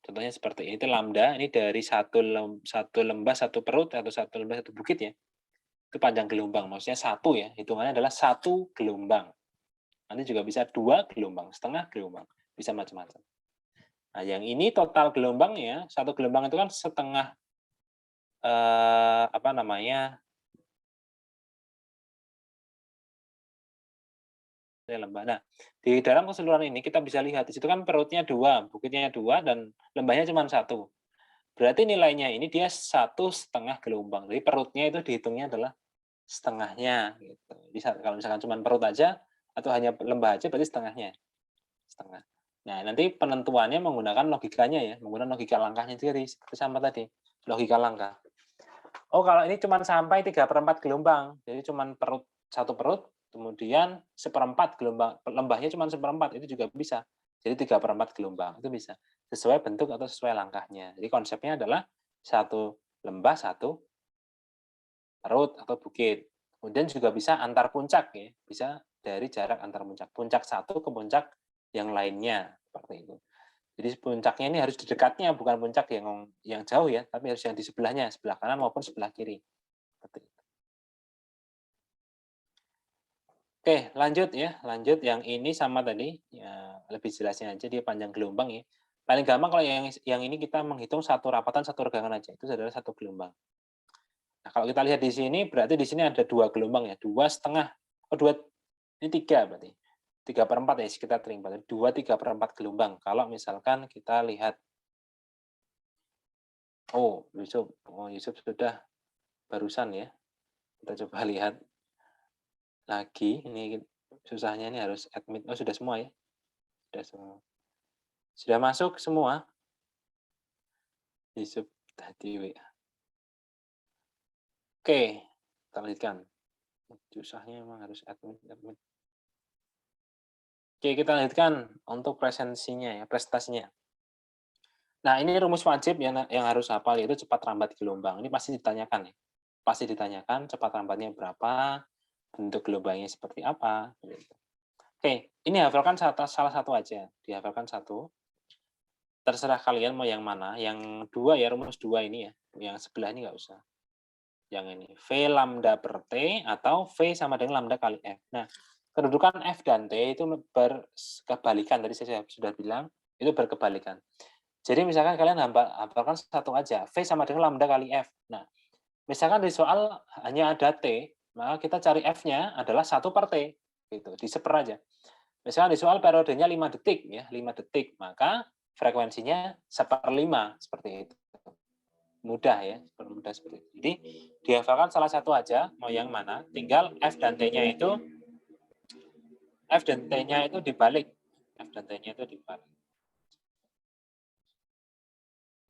Contohnya seperti ini, itu lambda, ini dari satu lembah, satu perut, atau satu lembah, satu bukit ya. Itu panjang gelombang, maksudnya satu ya, hitungannya adalah satu gelombang. Nanti juga bisa dua gelombang, setengah gelombang, bisa macam-macam. Nah, yang ini total gelombangnya, satu gelombang itu kan setengah, apa namanya, lembah. Nah, di dalam keseluruhan ini kita bisa lihat, di situ kan perutnya dua, bukitnya dua, dan lembahnya cuma satu. Berarti nilainya ini dia 1,5 gelombang. Jadi perutnya itu dihitungnya adalah setengahnya. Gitu. Bisa kalau misalkan cuma perut aja, atau hanya lembah aja, berarti setengahnya. Setengah. Nah, nanti penentuannya menggunakan logikanya ya, menggunakan logika langkahnya sendiri, seperti sama tadi, logika langkah. Oh, kalau ini cuma sampai 3/4 gelombang, jadi cuma satu perut, kemudian 1/4 gelombang, lembahnya cuma 1/4, itu juga bisa. Jadi 3/4 gelombang, itu bisa. Sesuai bentuk atau sesuai langkahnya. Jadi konsepnya adalah satu lembah, satu perut atau bukit. Kemudian juga bisa antar puncak ya, bisa dari jarak antar puncak. Puncak satu ke puncak yang lainnya, seperti itu. Jadi puncaknya ini harus di dekatnya, bukan puncak yang jauh ya, tapi harus yang di sebelahnya, sebelah kanan maupun sebelah kiri. Seperti itu. Oke, lanjut ya, lanjut yang ini sama tadi, ya, lebih jelasnya aja dia panjang gelombang ya. Paling gampang kalau yang ini kita menghitung satu rapatan, satu regangan aja, itu adalah satu gelombang. Nah, kalau kita lihat di sini, berarti di sini ada dua gelombang ya, 2,5 Oh, 2, ini 3 berarti. 3/4 ya, sekitar 3/4. 2/3/4 gelombang. Kalau misalkan kita lihat, oh, Yusuf sudah barusan ya. Kita coba lihat lagi, ini susahnya ini harus admit. Oh, sudah semua ya? Sudah semua. Sudah masuk semua? Yusuf tadi WA. Oke, kita lanjutkan. Susahnya memang harus admit. Oke, kita lanjutkan untuk presensinya ya, prestasinya. Nah, ini rumus wajib yang harus hafal, yaitu cepat lambat gelombang. Ini pasti ditanyakan ya. Pasti ditanyakan cepat lambatnya berapa, bentuk gelombangnya seperti apa. Gitu. Oke, ini hafalkan salah satu aja. Dihafalkan satu. Terserah kalian mau yang mana. Yang 2 ya, rumus 2 ini ya. Yang sebelah ini nggak usah. Yang ini. V lambda per T atau V sama dengan lambda kali F. Nah, kedudukan F dan T itu berkebalikan. Tadi saya sudah bilang, itu berkebalikan. Jadi misalkan kalian hafalkan satu aja, V sama dengan lambda kali F. Nah, misalkan di soal hanya ada T, maka kita cari F-nya adalah 1 per T. Gitu, diseper aja. Misalkan di soal periodenya 5 detik, ya, 5 detik, maka frekuensinya 1/5, seperti itu. Mudah ya, mudah seperti itu. Jadi, dihafalkan salah satu aja, mau yang mana, tinggal F dan T-nya itu, dibalik. F dan T-nya itu dibalik.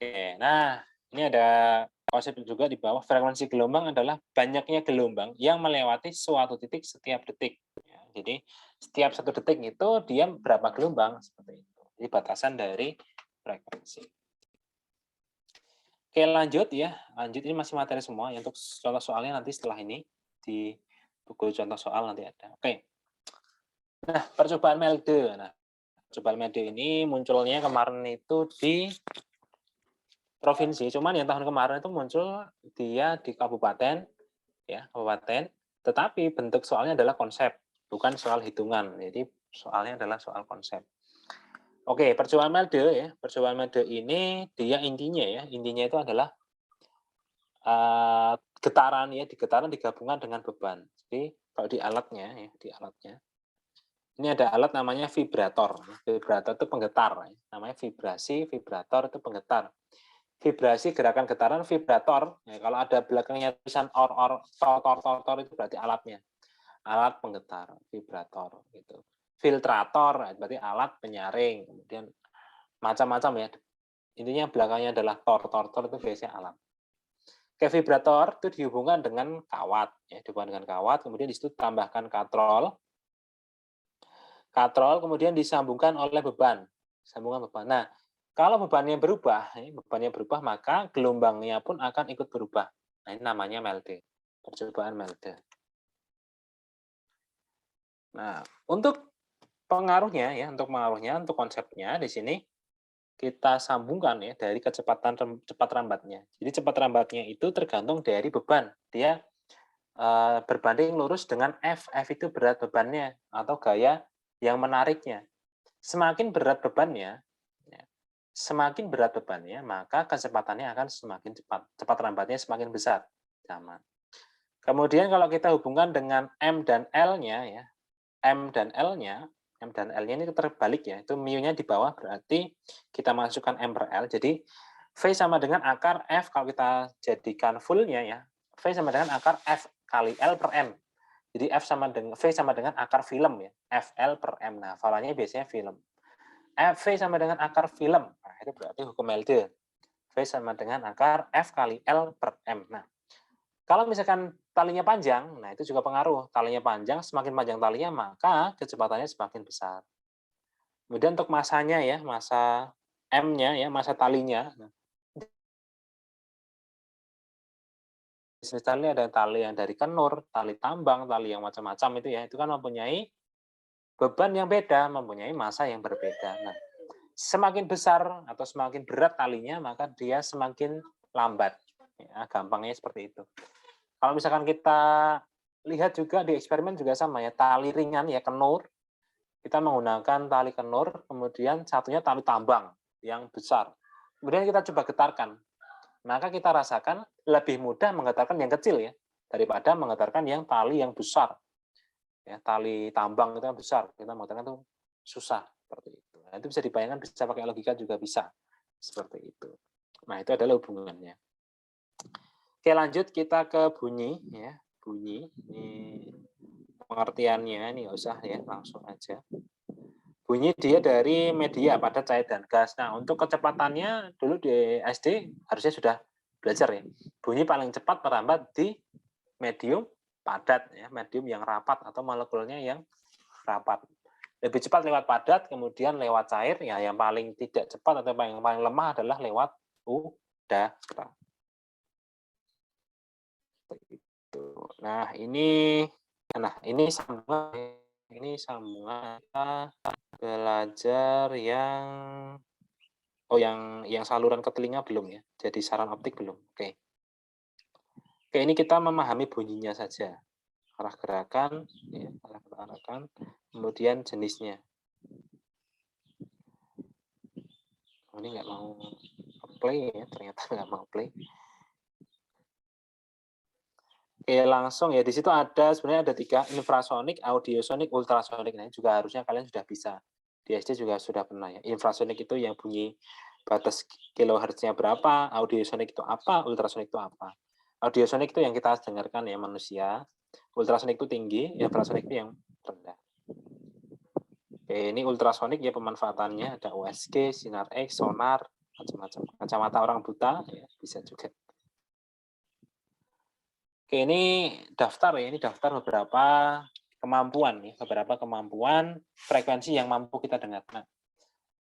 Oke, nah ini ada konsep juga di bawah. Frekuensi gelombang adalah banyaknya gelombang yang melewati suatu titik setiap detik. Ya, jadi setiap 1 detik itu dia berapa gelombang seperti itu. Jadi batasan dari frekuensi. Oke, lanjut ya. Lanjut, ini masih materi semua. Untuk contoh soalnya nanti setelah ini di buku contoh soal nanti ada. Oke. Nah, percobaan Melde. Nah, percobaan Melde ini munculnya kemarin itu di provinsi, cuman yang tahun kemarin itu muncul dia di kabupaten, ya, kabupaten, tetapi bentuk soalnya adalah konsep, bukan soal hitungan. Jadi soalnya adalah soal konsep. Oke, percobaan Melde ya. Percobaan Melde ini dia intinya itu adalah getaran ya, getaran digabungkan dengan beban. Jadi kalau di alatnya ya, ini ada alat namanya vibrator. Vibrator itu penggetar, ya. Namanya vibrasi, vibrator itu penggetar. Vibrasi gerakan getaran vibrator. Ya, kalau ada belakangnya tulisan or, tor itu berarti alatnya. Alat penggetar, vibrator gitu. Filtrator berarti alat penyaring. Kemudian macam-macam ya. Intinya belakangnya adalah tor itu biasanya alat. Kayak vibrator itu dihubungkan dengan kawat, ya, dihubungkan dengan kawat, kemudian di situ tambahkan katrol, kemudian disambungkan oleh beban, sambungan beban. Nah, kalau bebannya berubah, maka gelombangnya pun akan ikut berubah. Nah, ini namanya Melde, percobaan Melde. Nah, untuk pengaruhnya ya, untuk konsepnya di sini kita sambungkan ya dari kecepatan cepat lambatnya. Jadi cepat lambatnya itu tergantung dari beban. Dia berbanding lurus dengan F. F itu berat bebannya atau gaya yang menariknya. Semakin berat bebannya, maka kecepatannya akan semakin cepat. Cepat lambatnya semakin besar. Sama. Kemudian kalau kita hubungkan dengan M dan L-nya, ya, M dan L-nya ini terbalik ya. Itu mu-nya di bawah, berarti kita masukkan M per L. Jadi V sama dengan akar F, kalau kita jadikan full-nya ya, V sama dengan akar F kali L per M. Jadi V sama dengan akar film ya, FL per M. Nah, hafalannya biasanya film. V sama dengan akar film. Nah, itu berarti hukum Melde. V sama dengan akar F kali L per M. Nah, kalau misalkan talinya panjang, nah itu juga pengaruh. Talinya panjang, semakin panjang talinya, maka kecepatannya semakin besar. Kemudian untuk masanya ya, masa M-nya ya, masa talinya. Nah, misalnya ada tali yang dari kenur, tali tambang, tali yang macam-macam itu ya, itu kan mempunyai beban yang beda, mempunyai massa yang berbeda. Nah, semakin besar atau semakin berat talinya, maka dia semakin lambat. Ya, gampangnya seperti itu. Kalau misalkan kita lihat juga di eksperimen juga sama ya, tali ringan ya, kenur. Kita menggunakan tali kenur, kemudian satunya tali tambang yang besar. Kemudian kita coba getarkan. Maka kita rasakan lebih mudah menggetarkan yang kecil ya, daripada menggetarkan yang tali yang besar. ya, tali tambang itu kan besar, kita mengatakan itu susah seperti itu. Nah, itu bisa dibayangkan, bisa pakai logika juga bisa seperti itu. Nah, itu adalah hubungannya. Oke, lanjut kita ke bunyi ya. Bunyi ini pengertiannya ini nggak usah ya, langsung aja. Bunyi dia dari media padat, cair, dan gas. Nah, untuk kecepatannya dulu di SD harusnya sudah belajar ya. Bunyi paling cepat merambat di medium padat ya, medium yang rapat atau molekulnya yang rapat. Lebih cepat lewat padat, kemudian lewat cair, ya yang paling tidak cepat atau yang paling lemah adalah lewat udara. Nah, ini sambungan kita belajar yang saluran ke telinga belum ya. Jadi saran optik belum. Oke. Oke, ini kita memahami bunyinya saja. Arah gerakan, ya, arah gerakan, kemudian jenisnya. Ini nggak mau play ya, ternyata nggak mau play. Oke, langsung ya, di situ sebenarnya ada 3, infrasonik, audiosonik, ultrasonik. Nah, ini juga harusnya kalian sudah bisa. Di SD juga sudah pernah ya. Infrasonik itu yang bunyi batas kilohertznya berapa, audiosonik itu apa, ultrasonik itu apa. Audiosonik itu yang kita dengarkan ya manusia, ultrasonik itu tinggi, infrasonik itu yang rendah. Oke, ini ultrasonik ya pemanfaatannya, ada USG, sinar X, sonar, macam-macam. Kacamata orang buta ya, bisa juga. Oke, ini daftar ya, ini daftar beberapa kemampuan frekuensi yang mampu kita dengar. Nah,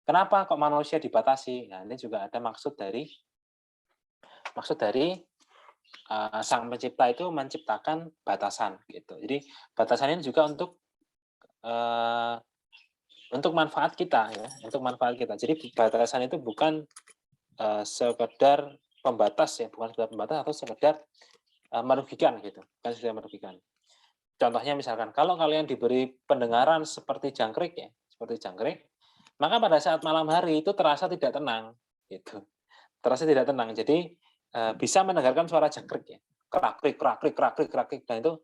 kenapa kok manusia dibatasi? Nah, ini juga ada maksud dari sang pencipta itu menciptakan batasan gitu. Jadi batasan ini juga untuk manfaat kita ya, untuk manfaat kita. Jadi batasan itu bukan sekedar pembatas ya, bukan sekedar pembatas atau sekedar merugikan gitu, bukan sekedar merugikan. Contohnya misalkan kalau kalian diberi pendengaran seperti jangkrik ya, maka pada saat malam hari itu terasa tidak tenang gitu. Terasa tidak tenang. Jadi bisa mendengarkan suara jangkrik ya. Kerak-krik, kerak-krik, kerak-krik, kerak-krik. Dan itu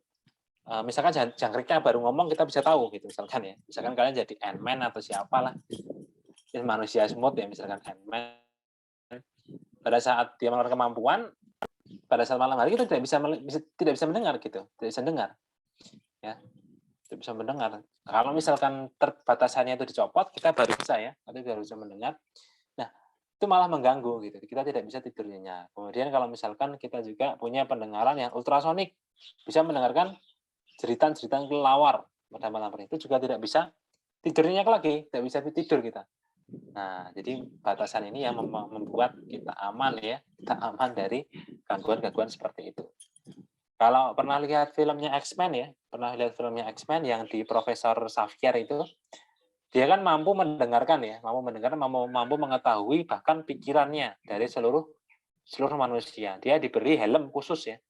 misalkan jangkriknya baru ngomong kita bisa tahu gitu misalkan ya. Misalkan kalian jadi Ant-Man atau siapalah. Manusia semut ya misalkan Ant-Man. Pada saat dia mengeluarkan kemampuan, pada saat malam hari kita tidak bisa mendengar gitu, tidak bisa dengar. Ya, tidak bisa mendengar. Kalau misalkan batasannya itu dicopot, kita baru bisa ya, nanti baru bisa mendengar. Nah, itu malah mengganggu gitu. Kita tidak bisa tidur nyenyak. Kemudian kalau misalkan kita juga punya pendengaran yang ultrasonik, bisa mendengarkan jeritan-jeritan kelelawar pada malam hari, itu juga tidak bisa tidur nyenyak lagi, tidak bisa tidur kita. Nah, jadi batasan ini yang membuat kita aman ya, kita aman dari gangguan-gangguan seperti itu. Kalau pernah lihat filmnya X-Men ya, yang di Profesor Xavier itu, dia kan mampu mendengarkan ya, mampu mengetahui bahkan pikirannya dari seluruh manusia. Dia diberi helm khusus ya.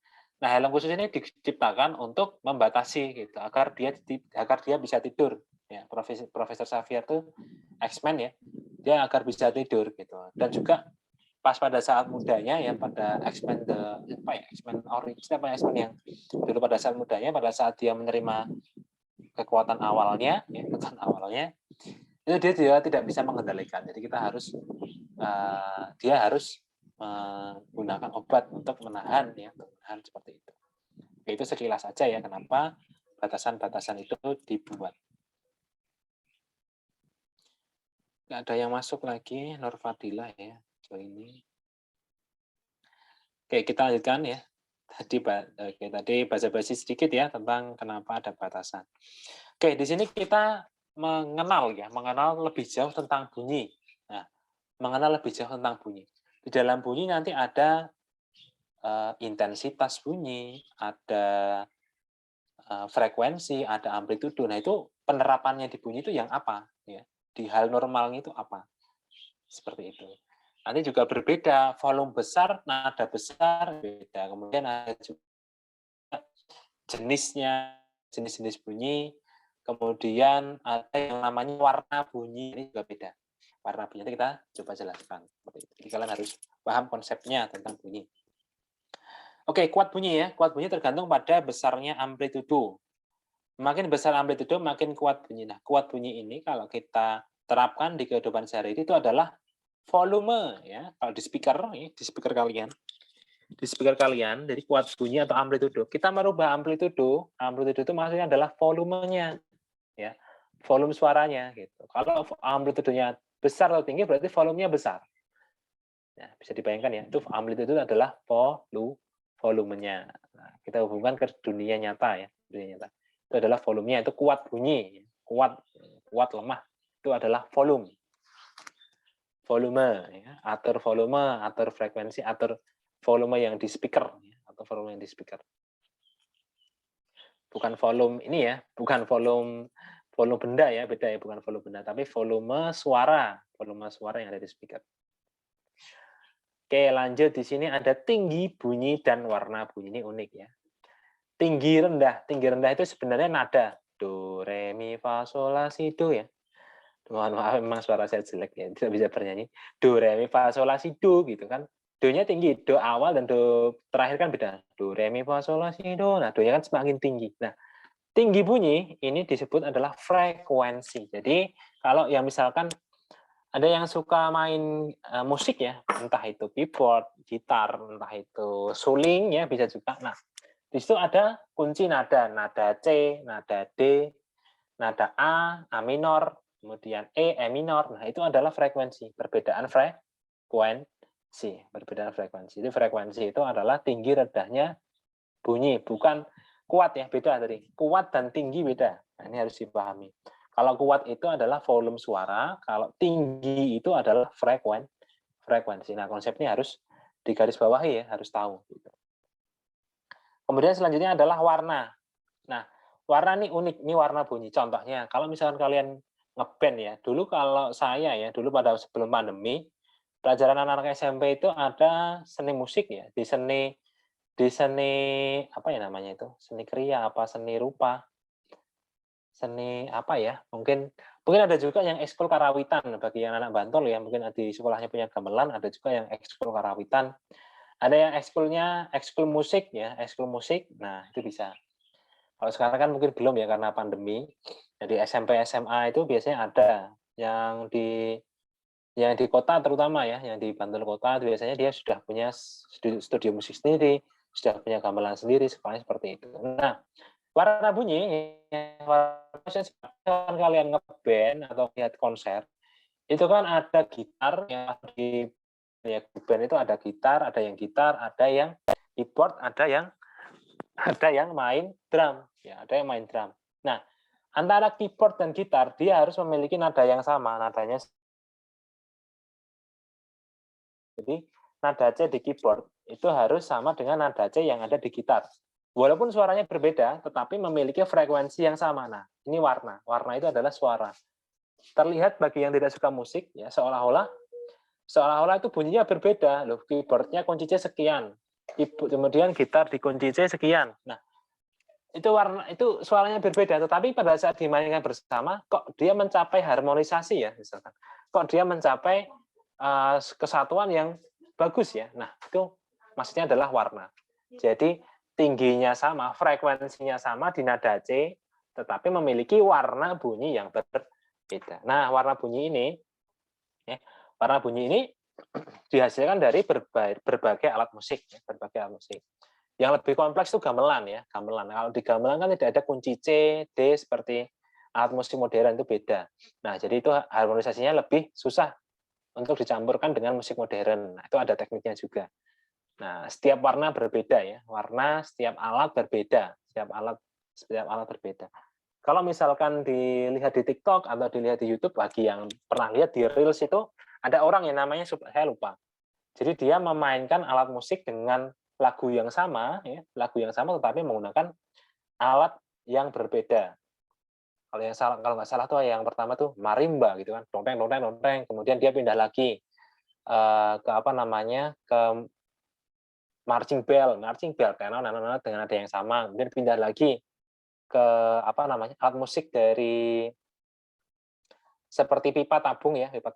Nah, helm khusus ini diciptakan untuk membatasi gitu, agar dia bisa tidur. Ya, Profesor Xavier itu X-Men ya, dia agar bisa tidur gitu. Dan juga pas pada saat mudanya ya, pada X-Men X-Men Origins X-Men yang dulu pada saat mudanya, pada saat dia menerima kekuatan awalnya itu dia tidak bisa mengendalikan. Jadi kita harus dia harus menggunakan obat untuk menahan seperti itu. Itu sekilas saja ya kenapa batasan-batasan itu dibuat. Nggak ada yang masuk lagi, Nur Fadilah ya, ini. Oke, kita lanjutkan ya. Tadi basa-basi sedikit ya tentang kenapa ada batasan. Oke, di sini kita mengenal lebih jauh tentang bunyi. Nah, mengenal lebih jauh tentang bunyi. Di dalam bunyi nanti ada intensitas bunyi, ada frekuensi, ada amplitudo. Nah, itu penerapannya di bunyi itu yang apa? Ya, di hal normalnya itu apa? Seperti itu. Nanti juga berbeda, volume besar, nada besar, beda. Kemudian ada juga jenis-jenis bunyi, kemudian ada yang namanya warna bunyi, ini juga beda. Warna bunyi itu kita coba jelaskan. Jadi kalian harus paham konsepnya tentang bunyi. Oke, kuat bunyi ya. Kuat bunyi tergantung pada besarnya amplitudo. Makin besar amplitudo, makin kuat bunyi. Nah, kuat bunyi ini kalau kita terapkan di kehidupan sehari-hari itu adalah volume ya. Kalau di speaker ya, di speaker kalian, jadi kuat bunyi atau amplitudo. Kita merubah amplitudo, amplitudo itu maksudnya adalah volumenya ya. Volume suaranya gitu. Kalau amplitudonya besar atau tinggi berarti volumenya besar. Ya, bisa dibayangkan ya, itu amplitudo adalah volumenya. Nah, kita hubungkan ke dunia nyata ya, dunia nyata. Itu adalah volumenya, itu kuat bunyi, kuat lemah, itu adalah volume. Volume ya, atur frekuensi, atur volume yang di speaker ya, atau volume yang di speaker. Bukan volume ini ya, bukan volume benda ya, beda ya, bukan volume benda, tapi volume suara yang ada di speaker. Oke, lanjut di sini ada tinggi, bunyi, dan warna bunyi. Ini unik ya. Tinggi rendah itu sebenarnya nada. Do, re, mi, fa, sol, la, si, do ya. Mohon maaf, memang suara saya jelek ya, tidak bisa bernyanyi. Do, re, mi, fa, sol, la, si, do gitu kan. Do-nya tinggi, do awal dan do terakhir kan beda. Do, re, mi, fa, sol, la, si, do. Nah, do-nya kan semakin tinggi. Nah, tinggi bunyi ini disebut adalah frekuensi. Jadi, kalau yang misalkan ada yang suka main musik ya, entah itu keyboard, gitar, entah itu suling ya, bisa juga. Nah, di situ ada kunci nada, nada C, nada D, nada A minor, kemudian E minor. Nah, itu adalah frekuensi, perbedaan frekuensi, perbedaan frekuensi. Itu frekuensi itu adalah tinggi rendahnya bunyi, bukan kuat ya, beda tadi. Kuat dan tinggi beda. Nah, ini harus dipahami. Kalau kuat itu adalah volume suara, kalau tinggi itu adalah frekuensi. Nah, konsepnya harus digarisbawahi ya, harus tahu. Kemudian selanjutnya adalah warna. Nah, warna ini unik, ini warna bunyi. Contohnya, kalau misalkan kalian ngeband ya, dulu kalau saya ya, dulu pada sebelum pandemi, pelajaran anak-anak SMP itu ada seni musik ya, di seni apa ya namanya itu, seni kriya apa seni rupa, seni apa ya, mungkin ada juga yang ekskul karawitan bagi yang anak Bantul ya, mungkin di sekolahnya punya gamelan, ada juga yang ekskul karawitan, ada yang ekskul musik ya, ekskul musik, nah itu bisa. Kalau sekarang kan mungkin belum ya karena pandemi, jadi SMP SMA itu biasanya ada yang di kota terutama ya, yang di Bantul kota biasanya dia sudah punya studio musik sendiri, sudah punya gamelan sendiri, sekolahnya seperti itu. Nah, warna bunyi, kalau kalian ngeband atau lihat konser, itu kan ada gitar yang di ya band itu ada gitar, ada yang keyboard, ada yang main drum, ya ada yang main drum. Nah, antara keyboard dan gitar dia harus memiliki nada yang sama, nadanya. Jadi nada C di keyboard itu harus sama dengan nada C yang ada di gitar. Walaupun suaranya berbeda, tetapi memiliki frekuensi yang sama. Nah, ini warna. Warna itu adalah suara. Terlihat bagi yang tidak suka musik, ya seolah-olah itu bunyinya berbeda. Loh, keyboardnya kunci C sekian, kemudian gitar di kunci C sekian. Nah, itu suaranya berbeda. Tetapi pada saat dimainkan bersama, kok dia mencapai harmonisasi ya, misalkan. Kok dia mencapai kesatuan yang bagus ya. Nah, itu maksudnya adalah warna. Jadi tingginya sama, frekuensinya sama di nada C, tetapi memiliki warna bunyi yang berbeda. Nah, warna bunyi ini dihasilkan dari berbagai alat musik, Yang lebih kompleks itu gamelan ya, gamelan. Kalau di gamelan kan tidak ada kunci C, D seperti alat musik modern, itu beda. Nah, jadi itu harmonisasinya lebih susah untuk dicampurkan dengan musik modern. Nah, itu ada tekniknya juga. Nah, setiap warna berbeda ya. Warna setiap alat berbeda. Setiap alat berbeda. Kalau misalkan dilihat di TikTok atau dilihat di YouTube, bagi yang pernah lihat di Reels itu ada orang yang namanya saya lupa. Jadi dia memainkan alat musik dengan lagu yang sama ya, tetapi menggunakan alat yang berbeda. Kalau nggak salah tuh yang pertama tuh marimba gitu kan, donteng, kemudian dia pindah lagi ke apa namanya, ke marching bell dengan nada yang sama, kemudian pindah lagi ke apa namanya, alat musik dari seperti pipa tabung ya, itu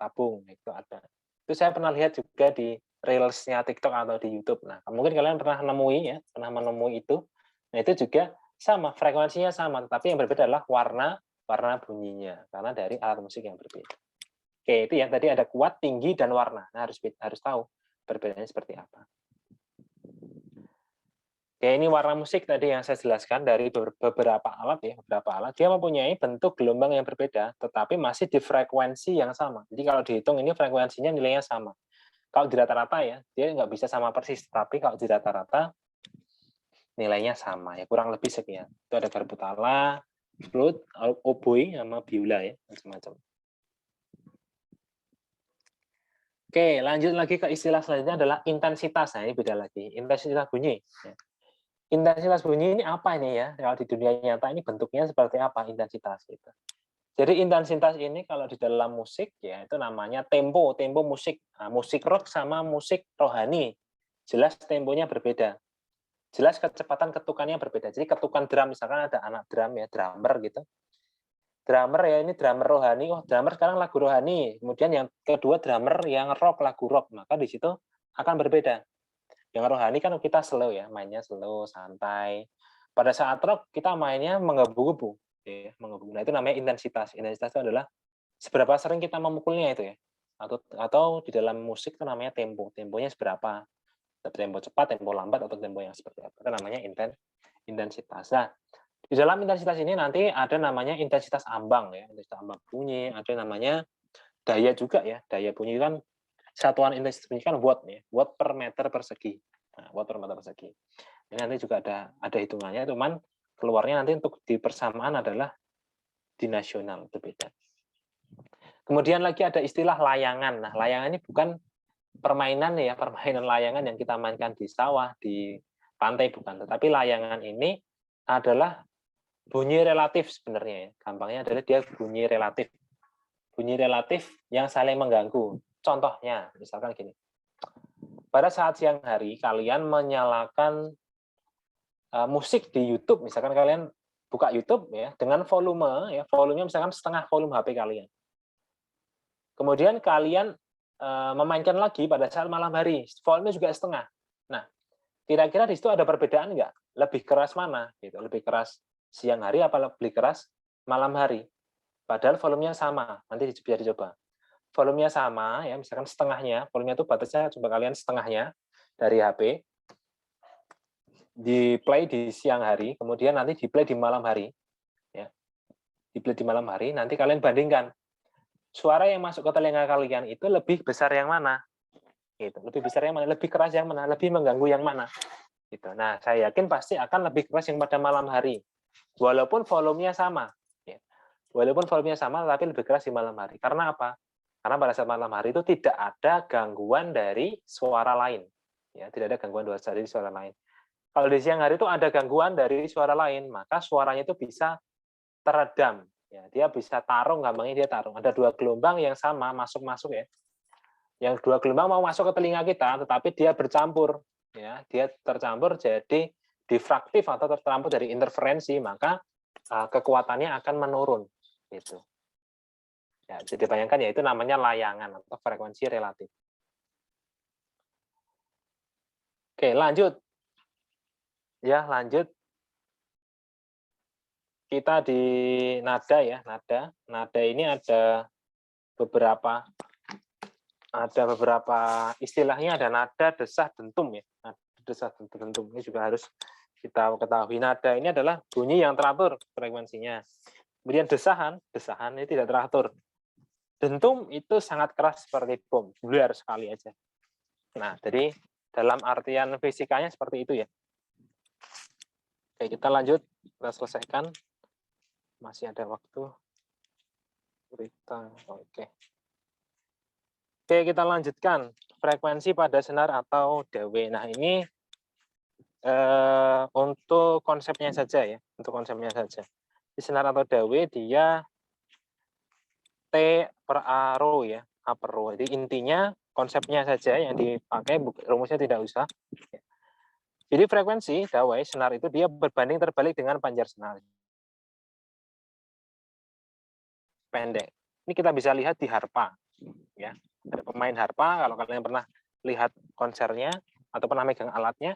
ada. Itu saya pernah lihat juga di reels-nya TikTok atau di YouTube. Nah, mungkin kalian pernah menemui itu. Nah, itu juga Sama, frekuensinya sama, tetapi yang berbeda adalah warna bunyinya, karena dari alat musik yang berbeda. Oke, itu ya, tadi ada kuat, tinggi, dan warna. Nah, harus tahu perbedaannya seperti apa. Oke, ini warna musik tadi yang saya jelaskan dari beberapa alat ya, beberapa alat. Dia mempunyai bentuk gelombang yang berbeda, tetapi masih di frekuensi yang sama. Jadi kalau dihitung ini frekuensinya nilainya sama. Kalau di rata-rata ya, dia nggak bisa sama persis, tapi kalau di rata-rata nilainya sama ya, kurang lebih sekian. Itu ada garbutala, flute, oboe, sama biola ya, macam-macam. Oke, lanjut lagi ke istilah selanjutnya adalah intensitas. Nah, ini beda lagi. Intensitas bunyi. Intensitas bunyi ini apa ini ya? Kalau di dunia nyata ini bentuknya seperti apa intensitas gitu. Jadi intensitas ini kalau di dalam musik ya itu namanya tempo musik. Nah, musik rock sama musik rohani. Jelas temponya berbeda. Jelas kecepatan ketukannya berbeda. Jadi ketukan drum, misalkan ada anak drum ya, drummer gitu. Drummer ya, ini drummer rohani, oh drummer sekarang lagu rohani. Kemudian yang kedua drummer yang rock, lagu rock. Maka di situ akan berbeda. Yang rohani kan kita slow ya, mainnya slow, santai. Pada saat rock kita mainnya menggebu-gebu. Ya, menggebu. Nah itu namanya intensitas. Intensitas itu adalah seberapa sering kita memukulnya itu ya. Atau di dalam musik itu namanya tempo. Temponya seberapa. Tempo cepat, tempo lambat, atau tempo yang seperti apa. Itu namanya intensitas. Nah, di dalam intensitas ini nanti ada namanya intensitas ambang ya, intensitas ambang bunyi, ada namanya daya juga ya. Daya bunyi kan satuan intensitas bunyi kan watt ya, watt per meter persegi. Nah, watt per meter persegi. Ini nanti juga ada hitungannya, cuman keluarnya nanti untuk di persamaan adalah di nasional, itu beda. Kemudian lagi ada istilah layangan. Nah, layangan ini bukan permainan ya, permainan layangan yang kita mainkan di sawah, di pantai bukan, tetapi layangan ini adalah bunyi relatif sebenarnya ya. Gampangnya adalah dia bunyi relatif. Bunyi relatif yang saling mengganggu. Contohnya, misalkan gini. Pada saat siang hari kalian menyalakan musik di YouTube, misalkan kalian buka YouTube ya dengan volume ya, volumenya misalkan setengah volume HP kalian. Kemudian kalian memainkan lagi pada saat malam hari, volumenya juga setengah. Nah, kira-kira di situ ada perbedaan nggak? Lebih keras mana? Gitu. Lebih keras siang hari apa lebih keras malam hari? Padahal volumenya sama. Nanti bisa dicoba. Volumenya sama, ya misalkan setengahnya. Volumenya itu batasnya coba kalian setengahnya dari HP. Di play di siang hari, kemudian nanti di play di malam hari. Ya. Di play di malam hari, nanti kalian bandingkan. Suara yang masuk ke telinga kalian itu lebih besar yang mana? Gitu. Lebih besar yang mana? Lebih keras yang mana? Lebih mengganggu yang mana? Gitu. Nah, saya yakin pasti akan lebih keras yang pada malam hari. Walaupun volumenya sama. Ya. Walaupun volumenya sama, tapi lebih keras di malam hari. Karena apa? Karena pada saat malam hari itu tidak ada gangguan dari suara lain. Ya, tidak ada gangguan dari suara lain. Kalau di siang hari itu ada gangguan dari suara lain, maka suaranya itu bisa teredam. Ya, dia bisa tarung, gampangnya dia tarung. Ada dua gelombang yang sama masuk-masuk ya. Yang dua gelombang mau masuk ke telinga kita, tetapi dia bercampur. Ya, dia tercampur jadi difraktif atau tercampur dari interferensi, maka kekuatannya akan menurun. Gitu. Ya, jadi bayangkan ya itu namanya layangan atau frekuensi relatif. Oke, lanjut. Ya, lanjut. Kita di nada ya, nada. Nada ini ada beberapa istilahnya, ada nada, desah, dentum ya. Nada, desah, dentum ini juga harus kita ketahui. Nada ini adalah bunyi yang teratur frekuensinya. Kemudian desahan ini tidak teratur. Dentum itu sangat keras seperti bom, bular sekali aja. Nah, jadi dalam artian fisikanya seperti itu ya. Oke, kita lanjut, kita selesaikan. Masih ada waktu. Oke. Oke, kita lanjutkan. Frekuensi pada senar atau dawe. Nah, ini untuk konsepnya saja ya. Untuk konsepnya saja. Di senar atau dawe, dia T per A rho ya. A per rho. Jadi intinya konsepnya saja yang dipakai, rumusnya tidak usah. Jadi frekuensi dawai senar itu dia berbanding terbalik dengan panjar senar. Pendek. Ini kita bisa lihat di harpa. Ya. Ada pemain harpa, kalau kalian pernah lihat konsernya atau pernah megang alatnya,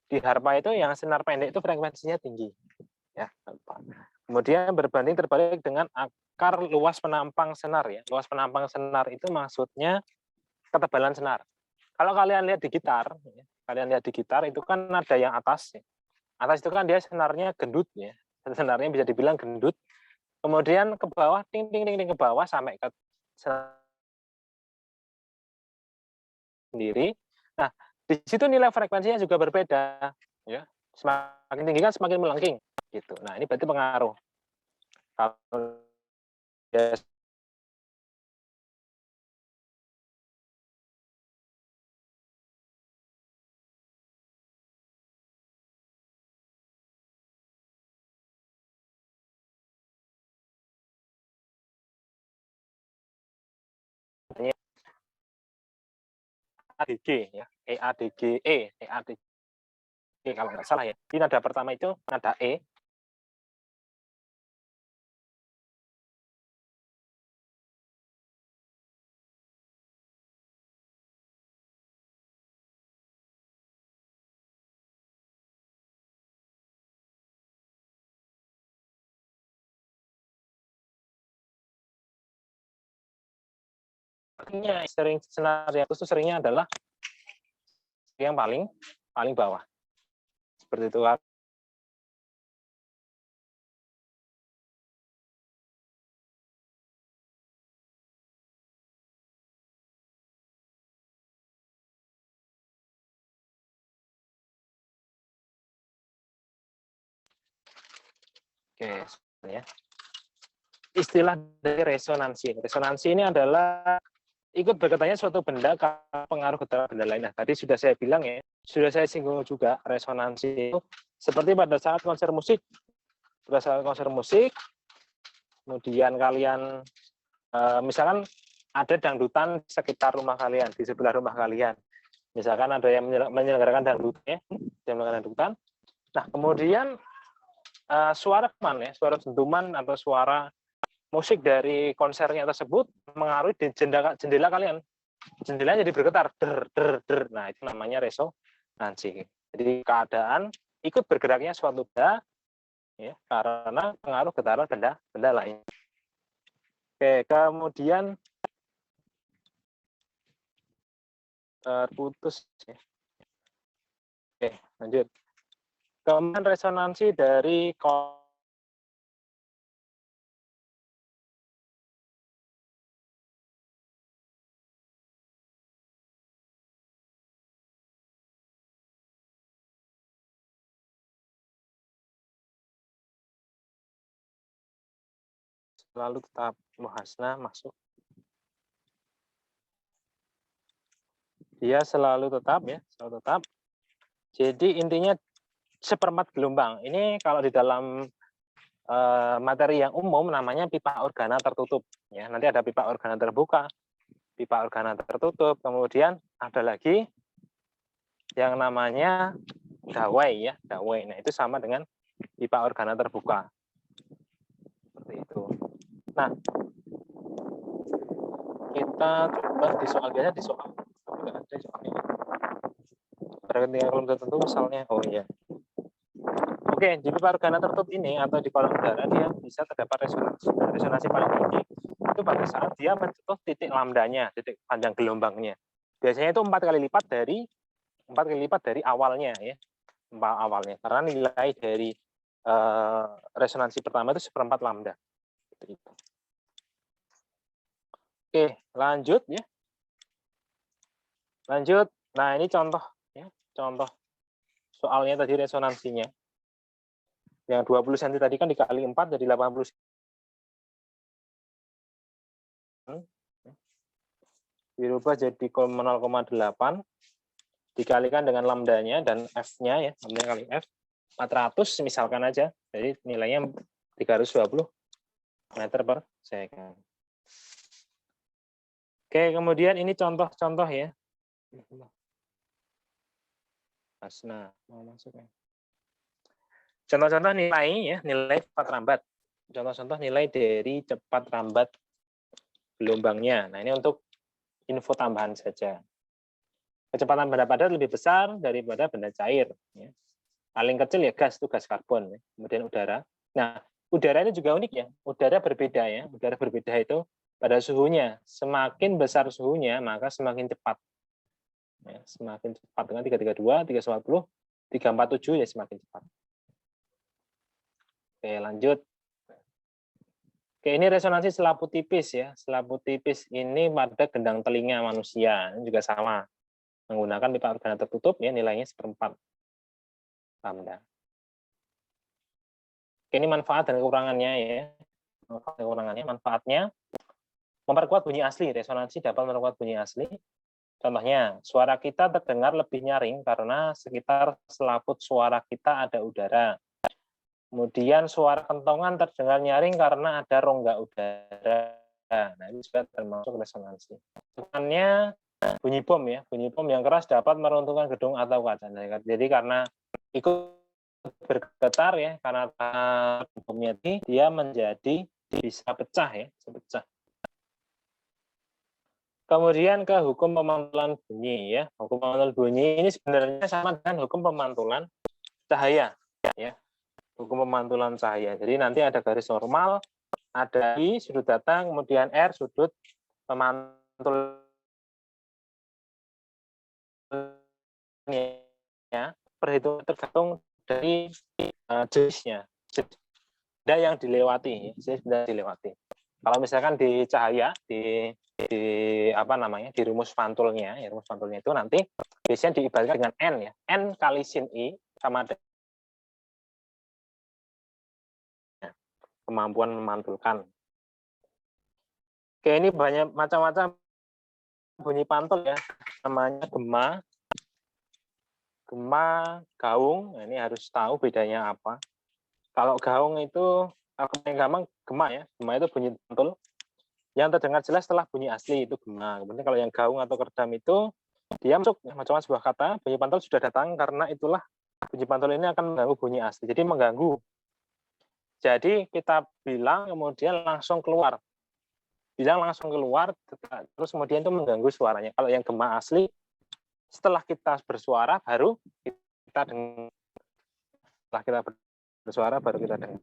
di harpa itu yang senar pendek itu frekuensinya tinggi. Ya. Kemudian berbanding terbalik dengan akar luas penampang senar ya. Luas penampang senar itu maksudnya ketebalan senar. Kalau kalian lihat di gitar, itu kan ada yang atas. Ya. Atas itu kan dia senarnya gendut ya. Senarnya bisa dibilang gendut. Kemudian ke bawah, ting ting ting ting ke bawah sampai ke senar sendiri. Nah, di situ nilai frekuensinya juga berbeda ya. Semakin tinggi kan semakin melengking gitu. Nah, ini berarti pengaruh. Kalau dia ADG ya, EADG kalau nggak salah ya. Di nada pertama itu nada E. Artinya sering senar yang khusus seringnya adalah yang paling bawah. Seperti itu kan. Oke, ya. Istilah dari resonansi. Resonansi ini adalah ikut bergetarnya suatu benda karena pengaruh getaran benda lain. Nah, tadi sudah saya bilang ya, sudah saya singgung juga resonansi itu seperti pada saat konser musik. Pada saat konser musik, kemudian kalian misalkan ada dangdutan sekitar rumah kalian, di sebelah rumah kalian. Misalkan ada yang menyelenggarakan dangdutan. Nah, kemudian suara mana ya, suara dentuman atau suara musik dari konsernya tersebut mengaruhi di jendela kalian. Jendelanya jadi bergetar, der, der, der. Nah, itu namanya resonansi. Jadi keadaan ikut bergeraknya suatu benda ya, karena pengaruh getaran benda lain. Oke, kemudian terputus ya. Oke, lanjut. Kemudian resonansi dari selalu tetap muhasna masuk. Dia selalu tetap ya, selalu tetap. Jadi intinya seperempat gelombang. Ini kalau di dalam materi yang umum namanya pipa organa tertutup. Ya, nanti ada pipa organa terbuka, pipa organa tertutup. Kemudian ada lagi yang namanya dawai ya, dawai. Nah itu sama dengan pipa organa terbuka. Seperti itu. Nah, kita coba di soal biasa di soal. Tidak ada soalnya. Ketika kolom tertentu misalnya, oh iya. Oke, di pipa organa tertutup ini atau di kolom udara dia bisa terdapat resonansi paling tinggi itu pada saat dia menyentuh titik lambdanya, titik panjang gelombangnya. Biasanya itu 4 kali lipat dari awalnya ya, awalnya. Karena nilai dari resonansi pertama itu 1/4 lambda. Oke, lanjut ya. Lanjut. Nah ini contoh ya, contoh soalnya tadi resonansinya. Yang 20 cm tadi kan dikali 4 jadi 80 cm. Dirubah jadi 0,8 dikalikan dengan lambdanya dan F-nya ya, lambda kali F 400 misalkan aja. Jadi nilainya 320 meter per second. Oke, kemudian ini contoh-contoh ya. Nah, mau masuk ya. Contoh-contoh nilai ya, nilai cepat rambat. Contoh-contoh nilai dari cepat rambat gelombangnya. Nah, ini untuk info tambahan saja. Kecepatan benda padat lebih besar daripada benda cair. Ya. Paling kecil ya gas, itu gas karbon. Ya. Kemudian udara. Nah, udara ini juga unik ya. Udara berbeda ya. Udara berbeda itu pada suhunya. Semakin besar suhunya, maka semakin cepat. Ya, semakin cepat dengan 332, 340, 347 ya semakin cepat. Oke, lanjut. Oke, ini resonansi selaput tipis ya. Selaput tipis ini pada gendang telinga manusia. Ini juga sama. Menggunakan pipa organa tertutup ya, nilainya 1/4 lambda. Oke, ini manfaat dan kekurangannya ya. Manfaat dan kekurangannya. Manfaatnya memperkuat bunyi asli. Resonansi dapat memperkuat bunyi asli. Contohnya, suara kita terdengar lebih nyaring karena sekitar selaput suara kita ada udara. Kemudian suara kentongan terdengar nyaring karena ada rongga udara. Nah, ini juga termasuk resonansi. Contohnya bunyi bom ya, bunyi bom yang keras dapat meruntuhkan gedung atau kaca. Jadi karena ikut bergetar ya, karena bomnya ini dia menjadi bisa pecah ya, bisa pecah. Kemudian ke hukum pemantulan bunyi ya. Hukum pemantulan bunyi ini sebenarnya sama dengan hukum pemantulan cahaya ya. Hukum pemantulan cahaya. Jadi nanti ada garis normal, ada I sudut datang, kemudian R sudut pemantul ya. Perhitungan tergantung dari jenisnya. Benda yang dilewati, jenis benda dilewati. Kalau misalkan di cahaya di apa namanya di rumus pantulnya, ya rumus pantulnya itu nanti biasanya diibaratkan dengan N ya. N kali sin I sama dengan kemampuan memantulkan. Oke, ini banyak macam-macam bunyi pantul ya. Namanya gema, gaung. Nah, ini harus tahu bedanya apa. Kalau gaung itu, kalau yang gampang gema ya. Gema itu bunyi pantul. Yang terdengar jelas setelah bunyi asli itu gema. Kemudian kalau yang gaung atau keredam itu dia masuk macam sebuah kata, bunyi pantul sudah datang karena itulah bunyi pantul ini akan mengganggu bunyi asli. Jadi mengganggu. Jadi kita bilang kemudian langsung keluar. Bilang langsung keluar, terus kemudian itu mengganggu suaranya. Kalau yang gema asli, setelah kita bersuara baru kita dengar. Setelah kita bersuara baru kita dengar.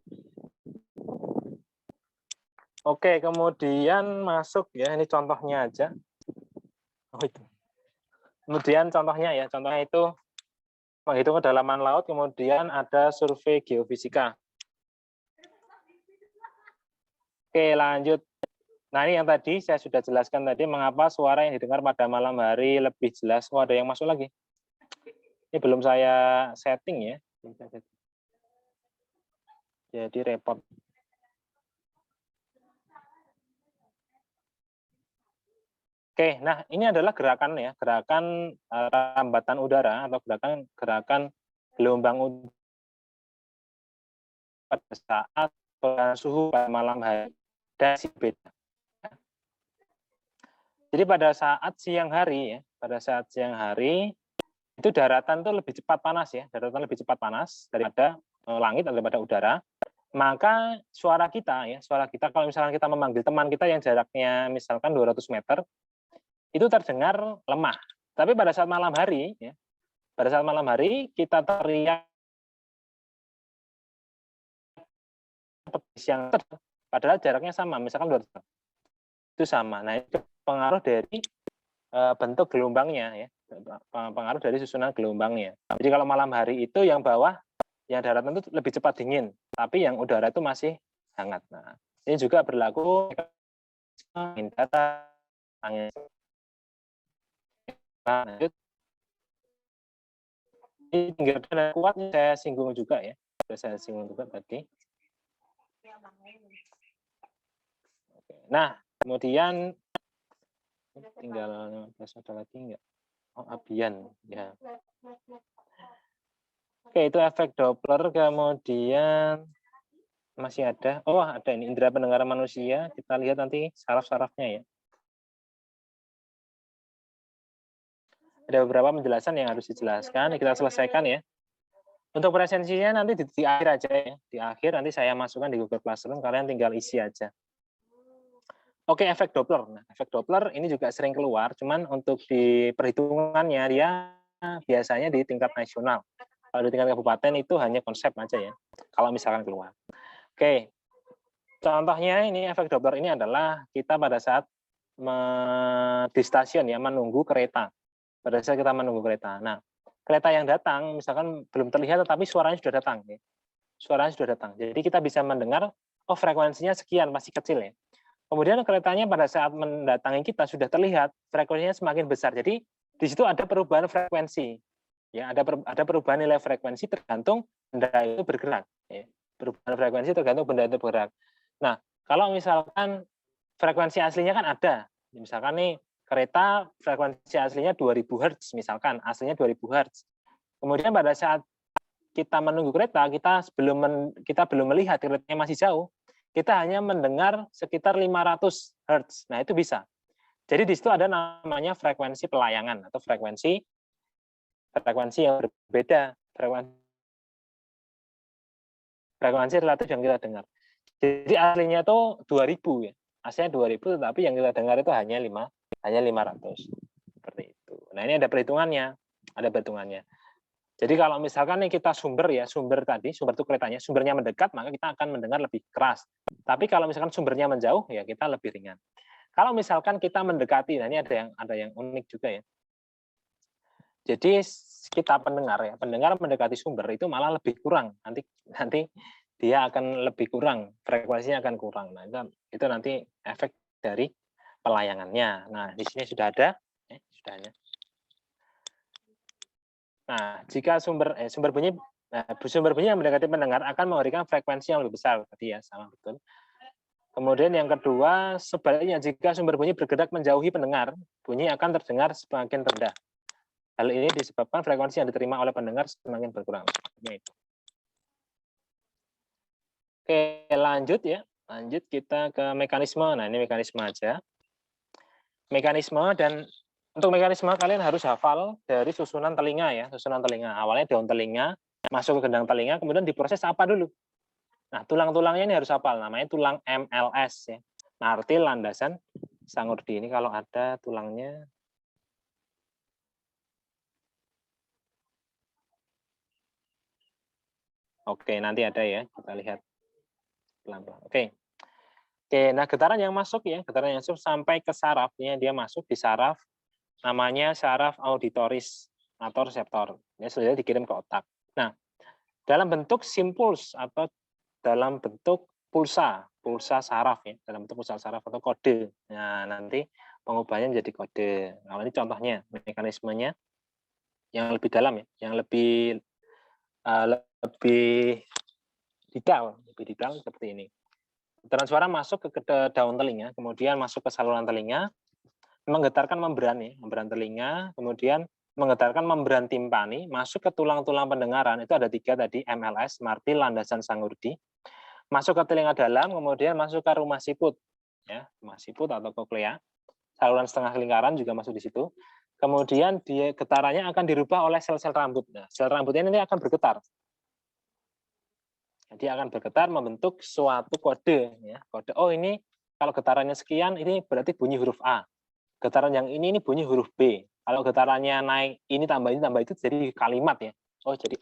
Oke, kemudian masuk ya, ini contohnya aja. Oh itu. Kemudian contohnya ya, contohnya itu menghitung kedalaman laut, kemudian ada survei geofisika. Oke, lanjut. Nah, ini yang tadi saya sudah jelaskan tadi mengapa suara yang didengar pada malam hari lebih jelas. Oh, ada yang masuk lagi. Ini belum saya setting ya. Jadi repot. Oke, nah ini adalah gerakan ya, gerakan rambatan udara atau gerakan gelombang udara pada saat suhu pada malam hari dan beda. Jadi pada saat siang hari itu daratan itu lebih cepat panas ya, daratan lebih cepat panas daripada langit atau daripada udara. Maka suara kita kalau misalkan kita memanggil teman kita yang jaraknya misalkan 200 meter, itu terdengar lemah. Tapi pada saat malam hari kita teriak yang padahal jaraknya sama, misalkan 200 meter. Itu sama. Nah, itu pengaruh dari bentuk gelombangnya ya, pengaruh dari susunan gelombangnya. Jadi kalau malam hari itu yang bawah, yang daratan itu lebih cepat dingin, tapi yang udara itu masih hangat. Nah, ini juga berlaku angin datar, angin lanjut. Ini tinggal dan kuat saya singgung juga ya, saya singgung juga tadi. Nah, kemudian tinggal ada lagi enggak? Oh, abian ya. Oke, itu efek Doppler, kemudian masih ada. Oh, ada ini indera pendengaran manusia. Kita lihat nanti saraf-sarafnya ya. Ada beberapa penjelasan yang harus dijelaskan. Kita selesaikan ya. Untuk presensinya nanti di akhir aja ya. Di akhir nanti saya masukkan di Google Classroom, kalian tinggal isi aja. Oke, efek Doppler. Nah, efek Doppler ini juga sering keluar, cuman untuk di perhitungannya dia biasanya di tingkat nasional. Kalau di tingkat kabupaten itu hanya konsep aja ya. Kalau misalkan keluar. Oke. Contohnya ini efek Doppler ini adalah kita pada saat di stasiun ya menunggu kereta. Pada saat kita menunggu kereta. Nah, kereta yang datang misalkan belum terlihat tetapi suaranya sudah datang ya. Suaranya sudah datang. Jadi kita bisa mendengar oh frekuensinya sekian masih kecil ya. Kemudian keretanya pada saat mendatangi kita sudah terlihat frekuensinya semakin besar. Jadi di situ ada perubahan frekuensi. Ya, ada perubahan nilai frekuensi tergantung benda itu bergerak ya. Perubahan frekuensi tergantung benda itu bergerak. Nah, kalau misalkan frekuensi aslinya kan ada. Misalkan nih kereta frekuensi aslinya 2000 Hz misalkan, aslinya 2000 Hz. Kemudian pada saat kita menunggu kereta, kita belum melihat keretanya masih jauh, kita hanya mendengar sekitar 500 Hz. Nah, itu bisa. Jadi di situ ada namanya frekuensi pelayangan atau frekuensi yang berbeda, frekuensi relatif yang kita dengar. Jadi aslinya itu 2000 ya. Aslinya 2000 tetapi yang kita dengar itu hanya 500. Seperti itu. Nah, ini ada perhitungannya, Jadi kalau misalkan nih kita sumber itu keretanya, sumbernya mendekat, maka kita akan mendengar lebih keras. Tapi kalau misalkan sumbernya menjauh, ya kita lebih ringan. Kalau misalkan kita mendekati, nah ini ada yang unik juga ya. Jadi kita pendengar mendekati sumber itu malah lebih kurang. Nanti dia akan lebih kurang, frekuensinya akan kurang. Nah, itu nanti efek dari pelayangannya. Nah, di sini sudah ada, Nah, jika sumber bunyi yang mendekati pendengar akan memberikan frekuensi yang lebih besar tadi ya, sama betul. Kemudian yang kedua, sebaliknya jika sumber bunyi bergerak menjauhi pendengar, bunyi akan terdengar semakin rendah. Hal ini disebabkan frekuensi yang diterima oleh pendengar semakin berkurang. Oke, lanjut ya. Lanjut kita ke mekanisme. Nah, ini mekanisme aja. Mekanisme dan untuk mekanisme kalian harus hafal dari susunan telinga ya, susunan telinga. Awalnya daun telinga, masuk ke gendang telinga, kemudian diproses apa dulu? Nah, tulang-tulangnya ini harus hafal, namanya tulang MLS ya. Nartil, landasan, sangurdi. Ini kalau ada tulangnya. Oke, nanti ada ya, kita lihat pelan-pelan. Oke. Oke, nah getaran yang masuk ya, getaran yang masuk sampai ke sarafnya, dia masuk di saraf, namanya saraf auditoris atau reseptor. Ya, sudah dikirim ke otak. Nah, dalam bentuk simpuls atau dalam bentuk pulsa saraf ya, dalam bentuk pulsa saraf atau kode. Nah, nanti pengubahnya menjadi kode. Nah, ini contohnya, mekanismenya yang lebih dalam ya, yang lebih detail seperti ini. Getaran suara masuk ke daun telinga, kemudian masuk ke saluran telinga, menggetarkan membran telinga, kemudian menggetarkan membran timpani, masuk ke tulang-tulang pendengaran, itu ada 3 tadi, MLS, martil, landasan, sangurdi, masuk ke telinga dalam, kemudian masuk ke rumah siput, ya, rumah siput atau koklea, saluran setengah lingkaran juga masuk di situ, kemudian getarannya akan dirubah oleh sel-sel rambut. Nah, sel rambutnya ini akan bergetar. Jadi akan bergetar membentuk suatu kode, ya, kode. Oh ini kalau getarannya sekian, ini berarti bunyi huruf A. Getaran yang ini bunyi huruf B. Kalau getarannya naik ini tambah itu jadi kalimat ya. Oh jadi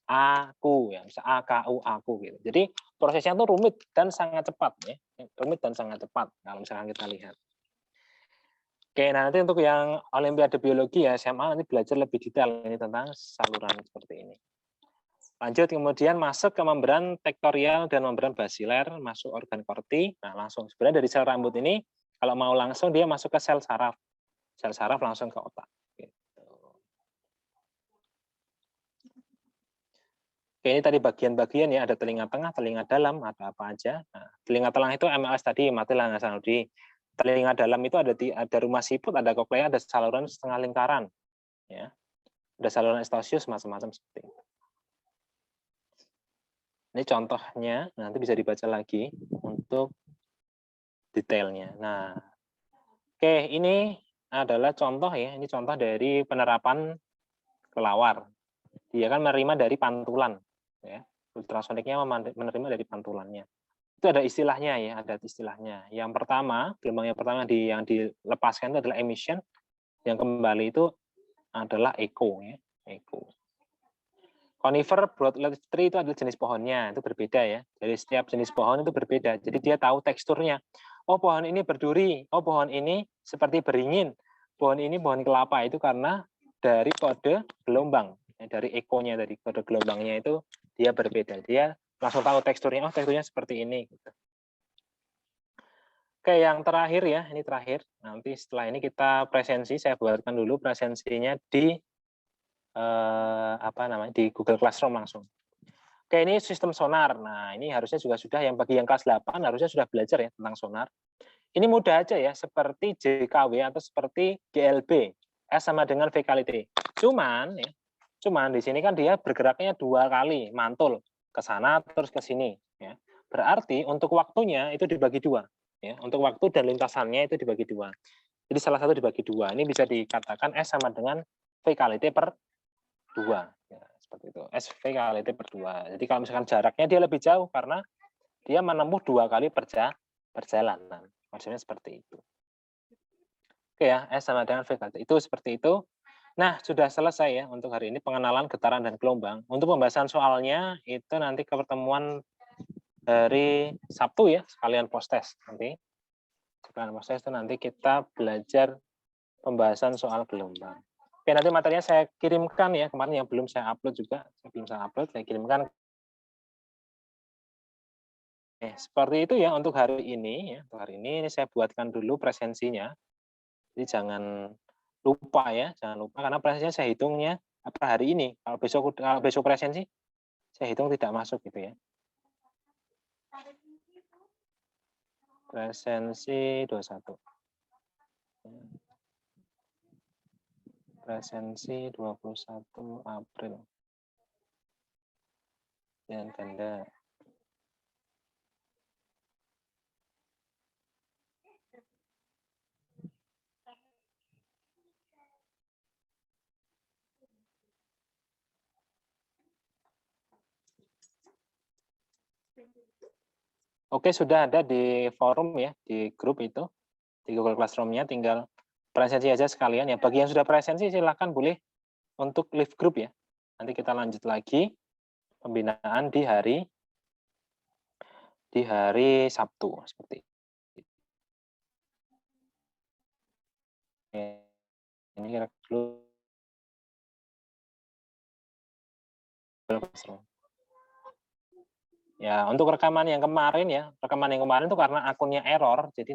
aku ya, bisa A K U aku gitu. Jadi prosesnya itu rumit dan sangat cepat ya. Rumit dan sangat cepat kalau misalkan kita lihat. Oke, nah nanti untuk yang Olimpiade Biologi ya SMA nanti belajar lebih detail ini tentang saluran seperti ini. Lanjut kemudian masuk ke membran tektorial dan membran basiler, masuk organ korti. Nah, langsung sebenarnya dari sel rambut ini kalau mau langsung dia masuk ke sel saraf. Sel saraf langsung ke otak. Gitu. Oke, ini tadi bagian-bagian ya, ada telinga tengah, telinga dalam, ada apa aja. Nah, telinga tengah itu MLS tadi, martil, landasan, sangurdi. Telinga dalam itu ada rumah siput, ada koklea, ada saluran setengah lingkaran. Ya. Ada saluran estosius, macam-macam seperti itu. Ini contohnya, nanti bisa dibaca lagi untuk detailnya. Nah, oke, ini adalah contoh ya, ini contoh dari penerapan kelawar. Dia kan menerima dari pantulan, ya. Ultrasoniknya menerima dari pantulannya. Itu ada istilahnya ya, ada istilahnya. Yang pertama, gelombang yang pertama yang dilepaskan itu adalah emission, yang kembali itu adalah echo ya, echo. Conifer broadleaf tree itu adalah jenis pohonnya, itu berbeda ya. Dari setiap jenis pohon itu berbeda. Jadi dia tahu teksturnya. Oh, pohon ini berduri. Oh, pohon ini seperti beringin. Pohon ini pohon kelapa. Itu karena dari kode gelombang. Dari ekonya, dari kode gelombangnya itu dia berbeda. Dia langsung tahu teksturnya. Oh, teksturnya seperti ini. Gitu. Oke, yang terakhir ya. Ini terakhir. Nanti setelah ini kita presensi. Saya buatkan dulu presensinya di di Google Classroom langsung. Oke, ini sistem sonar. Nah, ini harusnya juga sudah yang bagi yang kelas 8 harusnya sudah belajar ya tentang sonar. Ini mudah aja ya, seperti JKW atau seperti GLB. S sama dengan V kali T. Cuman di sini kan dia bergeraknya 2 kali, mantul ke sana terus ke sini ya. Berarti untuk waktunya itu dibagi 2 ya. Untuk waktu dan lintasannya itu dibagi 2. Jadi salah satu dibagi 2. Ini bisa dikatakan S sama dengan V kali T per 2 ya, seperti itu. SV kali T per 2. Jadi kalau misalkan jaraknya dia lebih jauh karena dia menempuh 2 kali perjalanan. Maksudnya seperti itu. Oke ya, S sama dengan V kali T. Itu seperti itu. Nah, sudah selesai ya untuk hari ini pengenalan getaran dan gelombang. Untuk pembahasan soalnya itu nanti ke pertemuan dari Sabtu ya, sekalian post-test nanti. Sekalian post-test itu nanti kita belajar pembahasan soal gelombang. Oke, nanti materinya saya kirimkan ya, kemarin yang belum saya upload juga, saya kirimkan. Seperti itu ya untuk hari ini ya. Untuk hari ini saya buatkan dulu presensinya. Jadi jangan lupa ya, jangan lupa karena presensinya saya hitungnya hari ini. Kalau besok presensi saya hitung tidak masuk gitu ya. Presensi 21. Presensi 21 April. Dan ganda. Oke, sudah ada di forum ya, di grup itu, di Google Classroom-nya, tinggal presensi aja sekalian ya. Bagi yang sudah presensi silahkan boleh untuk leave group ya. Nanti kita lanjut lagi pembinaan di hari Sabtu seperti itu. Ini kira dulu. Ya, untuk rekaman yang kemarin itu karena akunnya error, jadi